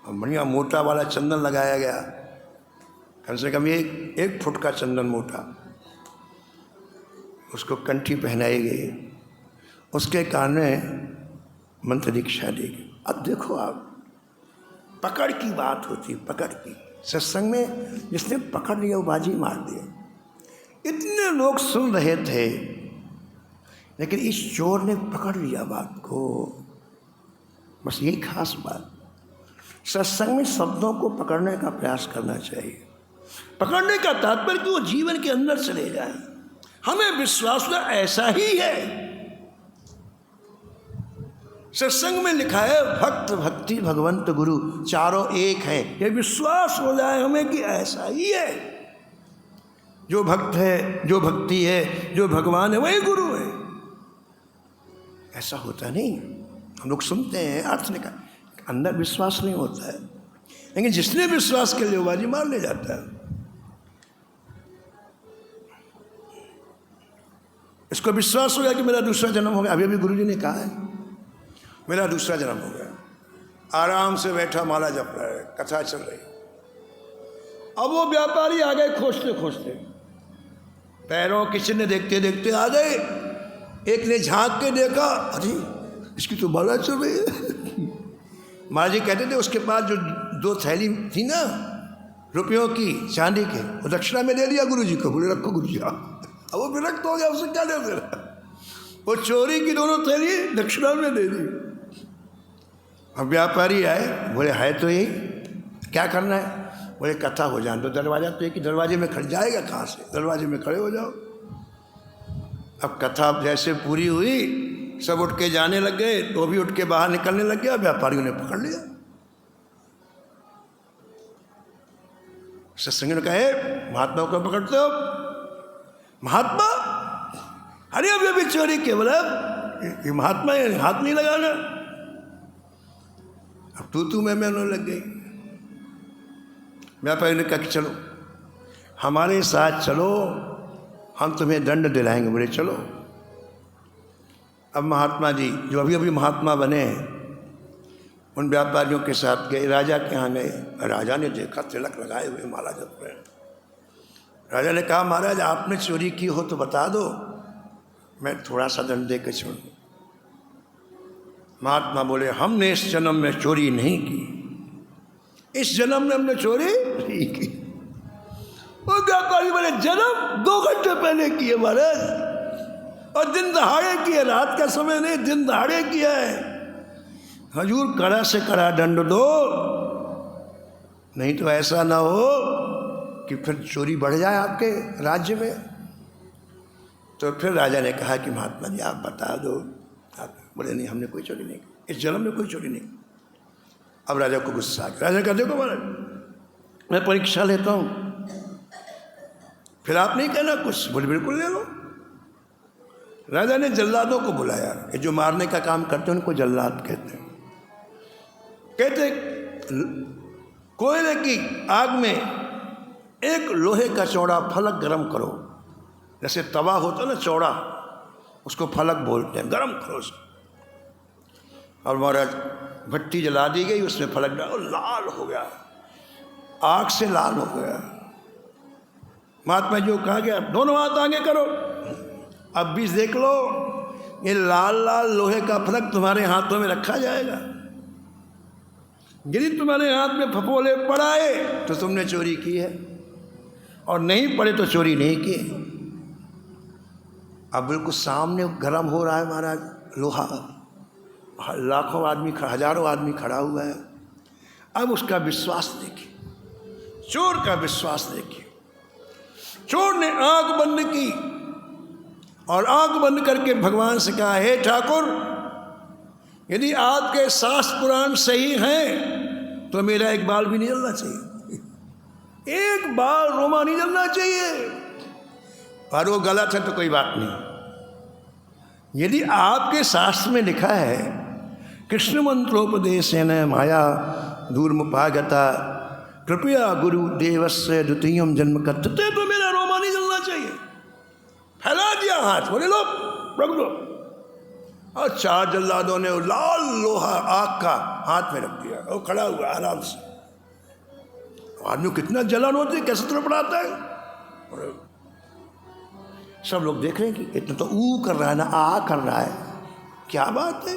और बढ़िया मोटा वाला चंदन लगाया गया, कम से कम 1 फुट का चंदन मोटा। उसको कंठी पहनाई गई, उसके कान में मंत्र दीक्षा दी गई। अब देखो आप पकड़ की बात होती, पकड़ की। सत्संग में जिसने पकड़ लिया वो बाजी मार दिया। इतने लोग सुन रहे थे, लेकिन इस चोर ने पकड़ लिया बात को। बस यही खास बात, सत्संग में शब्दों को पकड़ने का प्रयास करना चाहिए। पकड़ने का तात्पर्य कि वो जीवन के अंदर चले जाए। हमें विश्वास ऐसा ही है। सत्संग में लिखा है भक्त भक्ति भगवंत गुरु चारों एक है। ये विश्वास हो जाए हमें कि ऐसा ही है। जो भक्त है, जो भक्ति है, जो भगवान है, वही गुरु है। ऐसा होता नहीं। हम लोग सुनते हैं, अर्थ निकाल, अंदर विश्वास नहीं होता है। लेकिन जिसने विश्वास कर लिया बाजी मार ले जाता है। इसको विश्वास हो गया कि मेरा दूसरा जन्म हो गया। अभी अभी गुरुजी ने कहा है मेरा दूसरा जन्म हो गया। आराम से बैठा माला जप रहा है, कथा चल रही। अब वो व्यापारी आ गए खोजते खोजते, पैरों के चिन्ह देखते देखते आ गए। एक ने झांक के देखा, अरे इसकी तो माला चल रही है। महाराज जी कहते थे उसके पास जो 2 थैली थी ना रुपयों की, चांदी के, वो दक्षिणा में दे दिया गुरु जी को। बोले रखो गुरु जी। अब वो विरक्त हो गया, उसे क्या दे रहा। वो चोरी की दोनों थैली दक्षिणा में दे दी। अब व्यापारी आए, बोले है तो यही, क्या करना है? बोले कथा हो जाए तो दरवाजा तो एक ही दरवाजे में खड़ जाएगा, कहाँ से? दरवाजे में खड़े हो जाओ। अब कथा जैसे पूरी हुई, सब उठ के जाने लग गए, तो भी उठ के बाहर निकलने लग गया। व्यापारियों ने पकड़ लिया। सत्संग ने कहे महात्मा को पकड़ते हो? महात्मा? अरे अभी अभी चोरी के, बोला ये महात्मा है, हाथ नहीं लगाना। अब तू मैं होने लग गई। व्यापारी ने कहा कि चलो हमारे साथ चलो, हम तुम्हें दंड दिलाएंगे। बोले चलो। अब महात्मा जी जो अभी अभी महात्मा बने उन व्यापारियों के साथ गए, राजा के यहाँ गए। राजा ने देखा तिलक लगाए हुए माला जप रहे। राजा ने कहा महाराज आपने चोरी की हो तो बता दो, मैं थोड़ा सा दंड दे के छोड़। महात्मा बोले हमने इस जन्म में चोरी नहीं की, इस जन्म में हमने चोरी नहीं की। वो व्यापारी बोले जन्म 2 घंटे पहले किए महाराज, और दिन दहाड़े किए, रात का समय नहीं, दिन दहाड़े किया है। हजूर कड़ा से कड़ा दंड दो, नहीं तो ऐसा ना हो कि फिर चोरी बढ़ जाए आपके राज्य में। तो फिर राजा ने कहा कि महात्मा जी आप बता दो। आप बोले नहीं हमने कोई चोरी नहीं की, इस जन्म में कोई चोरी नहीं। अब राजा को गुस्सा आ गया। राजा कहते देखो महाराज मैं परीक्षा लेता हूँ, फिर आप नहीं कहना कुछ। बोले बिल्कुल ले लो। राजा ने जल्लादों को बुलाया, ये जो मारने का काम करते हैं उनको जल्लाद कहते हैं। कहते कोयले की आग में एक लोहे का चौड़ा फलक गरम करो, जैसे तवा होता ना चौड़ा, उसको फलक बोलते हैं, गरम करो उसको। और महाराज भट्टी जला दी गई, उसमें फलक डालो, लाल हो गया, आग से लाल हो गया। महात्मा जी को कहा गया दोनों हाथ आगे करो, अब भी देख लो ये लाल लाल लोहे का फलक तुम्हारे हाथों में रखा जाएगा। यदि तुम्हारे हाथ में फफोले पड़ाए तो तुमने चोरी की है, और नहीं पड़े तो चोरी नहीं की। अब बिल्कुल सामने गर्म हो रहा है महाराज लोहा, लाखों आदमी, हजारों आदमी खड़ा हुआ है। अब उसका विश्वास देखिए, चोर का विश्वास देखिए। चोर ने आंख बंद की और आंख बंद करके भगवान से कहा हे ठाकुर यदि आपके शास्त्र पुराण सही हैं तो मेरा एक बाल भी नहीं जलना चाहिए, एक बाल रोमा नहीं जलना चाहिए। पर वो गलत है तो कोई बात नहीं। यदि आपके शास्त्र में लिखा है कृष्ण मंत्रोपदेशेन माया दूरमुपागता कृपया गुरुदेवस्य द्वितीयम जन्म कथते, तो मेरा रोमा नहीं जलना चाहिए। फैला दिया हाथ, बोले लो रख दो। और 4 जल्लादों ने लाल लोहा आग का हाथ में रख दिया, वो खड़ा हुआ आराम से। आदमी कितना जलन होती है, कैसे तड़पड़ाता है। और सब लोग देख रहे हैं कि इतना तो ऊ कर रहा है ना आ कर रहा है, क्या बात है।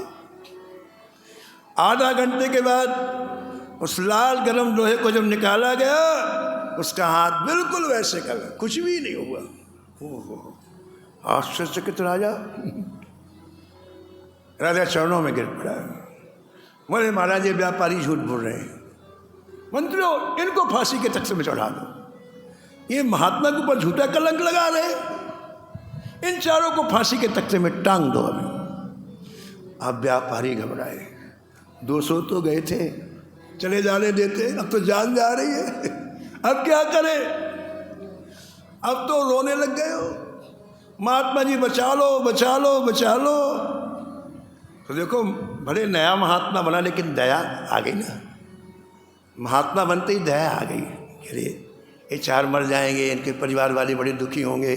आधा घंटे के बाद उस लाल गरम लोहे को जब निकाला गया, उसका हाथ बिल्कुल वैसे का कुछ भी नहीं हुआ। ओहो, आश्चर्यचकित राजा चरणों में गिर पड़ा। बोले महाराज ये व्यापारी झूठ बोल रहे हैं, मंत्रियों इनको फांसी के तख्ते में चढ़ा दो। ये महात्मा के ऊपर झूठा कलंक लगा रहे, इन चारों को फांसी के तख्ते में टांग दो अभी। अब व्यापारी घबराए, 200 तो गए थे, चले जाने देते, अब तो जान जा रही है, अब क्या करें? अब तो रोने लग गए हो, महात्मा जी बचा लो बचा लो बचा लो। तो देखो भले नया महात्मा बना, लेकिन दया आ गई ना। महात्मा बनते ही दया आ गई। अरे ये 4 मर जाएंगे, इनके परिवार वाले बड़े दुखी होंगे।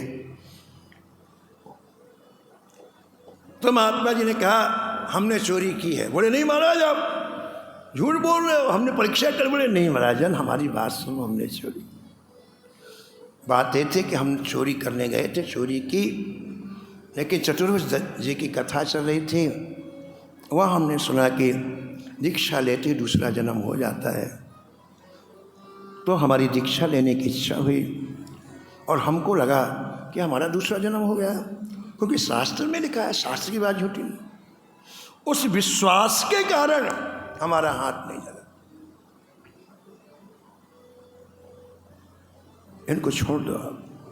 तो महात्मा जी ने कहा हमने चोरी की है। बोले नहीं महाराज आप झूठ बोल रहे हो, हमने परीक्षा कर। बोले नहीं महाराजन हमारी बात सुनो, हमने चोरी। बात ये थी कि हम चोरी करने गए थे, चोरी की, लेकिन चतुर्भुज जी की कथा चल रही थी, वहाँ हमने सुना कि दीक्षा लेते दूसरा जन्म हो जाता है। तो हमारी दीक्षा लेने की इच्छा हुई और हमको लगा कि हमारा दूसरा जन्म हो गया, क्योंकि शास्त्र में लिखा है, शास्त्र की बात झूठी नहीं। उस विश्वास के कारण हमारा हाथ नहीं जला। इनको छोड़ दो।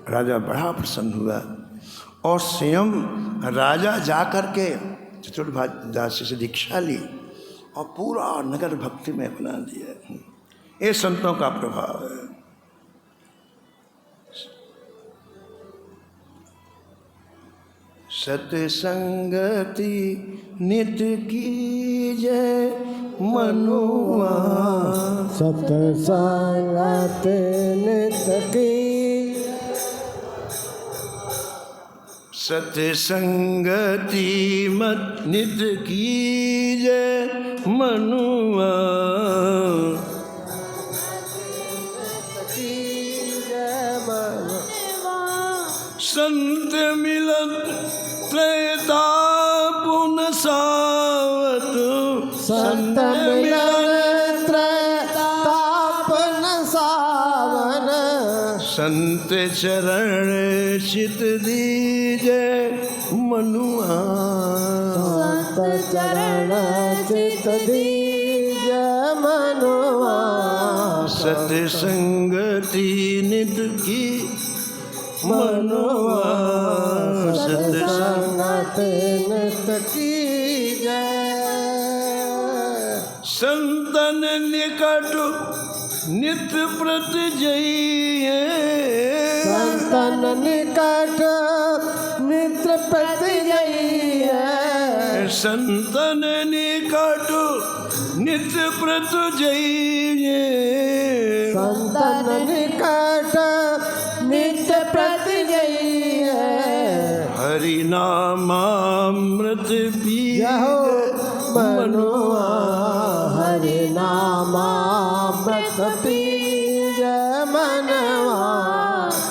राजा बड़ा प्रसन्न हुआ और स्वयं राजा जाकर के चतुर्भादासी से दीक्षा ली और पूरा नगर भक्ति में बना दिया। ये संतों का प्रभाव है। सत्संगति नित कीजय मनुआ, सत्संगति नित की, सत्संगति मत नित कीजय मनुआ, संत मिलत त्रैतापुन सावत, संत मिलन त्रैतापन सावन, संत चरण चित दीजे मनुआ, संत चरण चित दीजे मनुआ, सत्संगति नित की मनुआ, सत्संगति नित की जय। संतन निकट नित प्रत जइए, संतन निकट मित्र प्रत जइए, संतन निकट नित प्रत जइए, संतन निकट नित्य प्रति जइए, हरि नामामृत पिए मनुआ, हरि नामामृत पिए मनवा,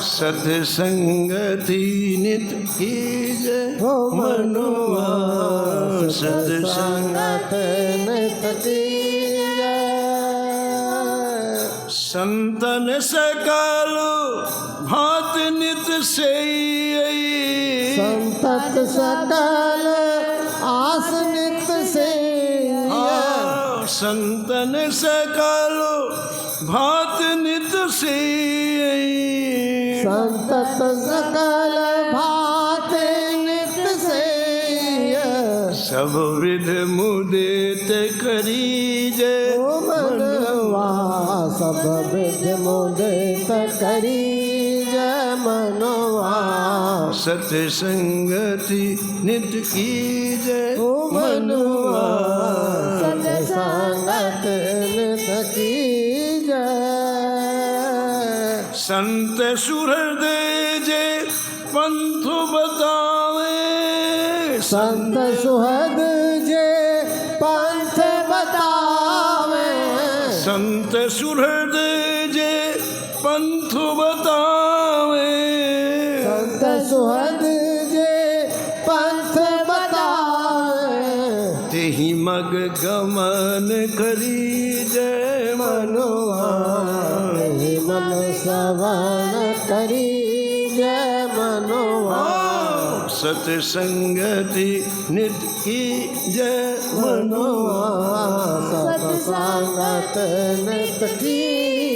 सत्संगति नित कीजय मनुआ, सत्संगति नित कीजय। संतन सकल भात नित सेई, संतत सकल आस नित सेई, संतन सकल भात नित सेई, संतत सकल भात नित सेई, सब विध मुदित करीजे मनवा, सब विध मुदित करीजे मनवा, सत्संगति नित कीजय मनुआ, सत्संगति नित कीजय। संत सुहृदय जे पंथ बतावे, संत सुहद जे पंथ बतावे, संत सुहृदय जे पंथ बतावे, संत सुहद जे पंथ बतावे, तेहि मग गमन करी जय मनोहारी। मन श्रवण करी जय मनोहारी। सत्संगति नित की जय मनोहारी। सत्संगत नित की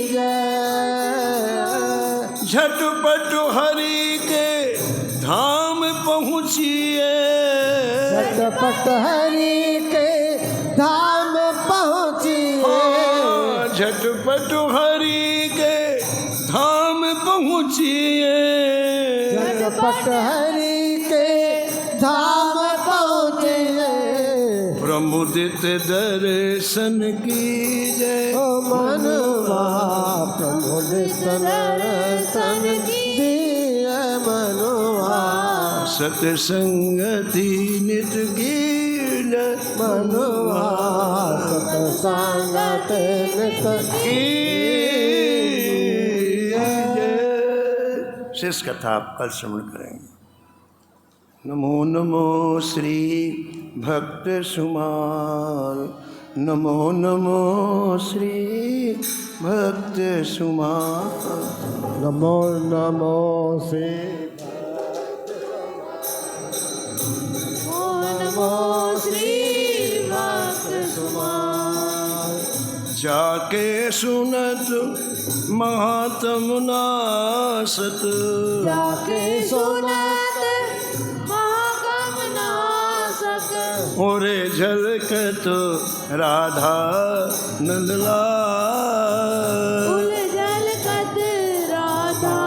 जय। झटपट हरि के धाम पहुँचिए। झटपट हरि के धाम पहुँचिए। झटपट हरि के धाम पहुँचिए। झटपट हरि के धाम पहुँचिए। प्रमुदित दर्शन कीजय ओ मनवा प्रमुदित दर्शन दिए मनवा। सत्संगति नित कीजय मनवा सत्संगत नित कीजय। शेष कथा आप कल श्रवण करेंगे। नमो नमो श्री भक्त सुमार। नमो नमो श्री भक्त सुमार। नमो नमो श्री नमो श्री भक्त सुमार। जाके सुनत महात्म नासत। जाके सुनत महाकम नासक। ओरे झलकत राधा नंदलाल। फूल झलकत राधा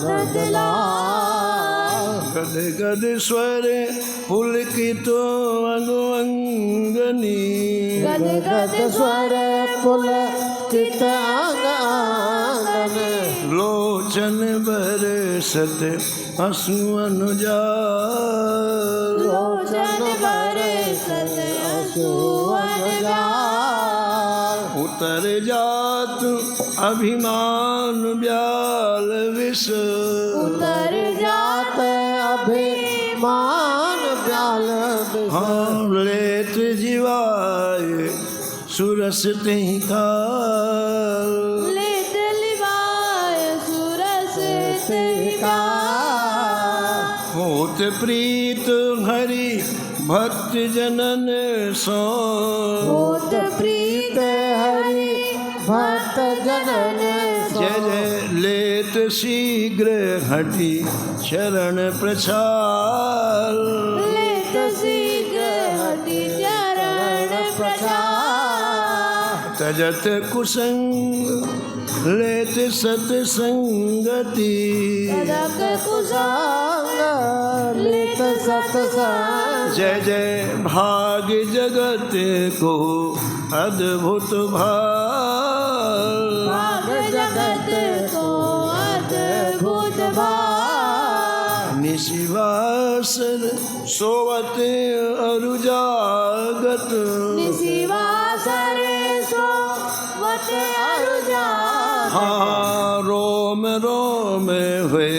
नंदलाल। गद गद स्वर पुलकित अंगनी। गद गद स्वर पुलकित अंगन। लोचन बरसत अश्रु अनुजाल। लोचन बरसत अश्रु अनुजाल। उतर जात अभिमान ब्याल विष। उतर जात अभिमान ब्याल विष। हाँ लेत जीवाय सुरस तेहि काल। लेत लिवाय सुरस तेहि काल। होत प्रीत हरि भक्त जनन सो। होत प्रीत हरि भक्त जनन सो। जय जय लेत शीघ्र हटि चरण प्रचार। लेत शीघ्र हटि चरण प्रचार। तजत कुसंग लेत सतसंगति। तजत कुसंग लेत सतसंग। जय जय भाग्य जगत को अद्भुत भाग। भाग्य जगत को अद्भुत भाग। निशिवासर सोवत अरुजागत। निशिवासर सोवत अरुजागत। हाँ रोम रोम हुए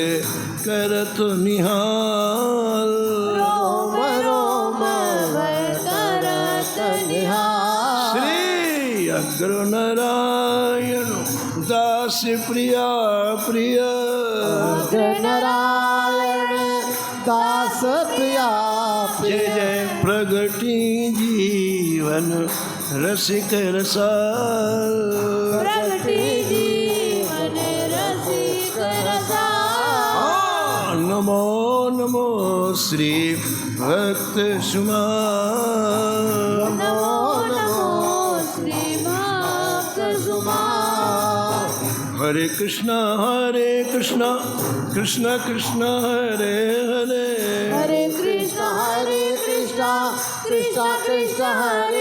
करत निहाल। रोम रोम भय करत निहाल। श्री अग्र नारायण दास प्रिया प्रिय। नारायण दास प्रिया जय जय प्रगति जीवन रसिक रसाल। प्रगति जीवन रसिक रसाल। नमो नमो श्री भक्त सुमार। नमो नमो श्री भक्त सुमार। हरे कृष्णा कृष्ण कृष्ण हरे हरे। हरे कृष्ण कृष्ण कृष्ण हरे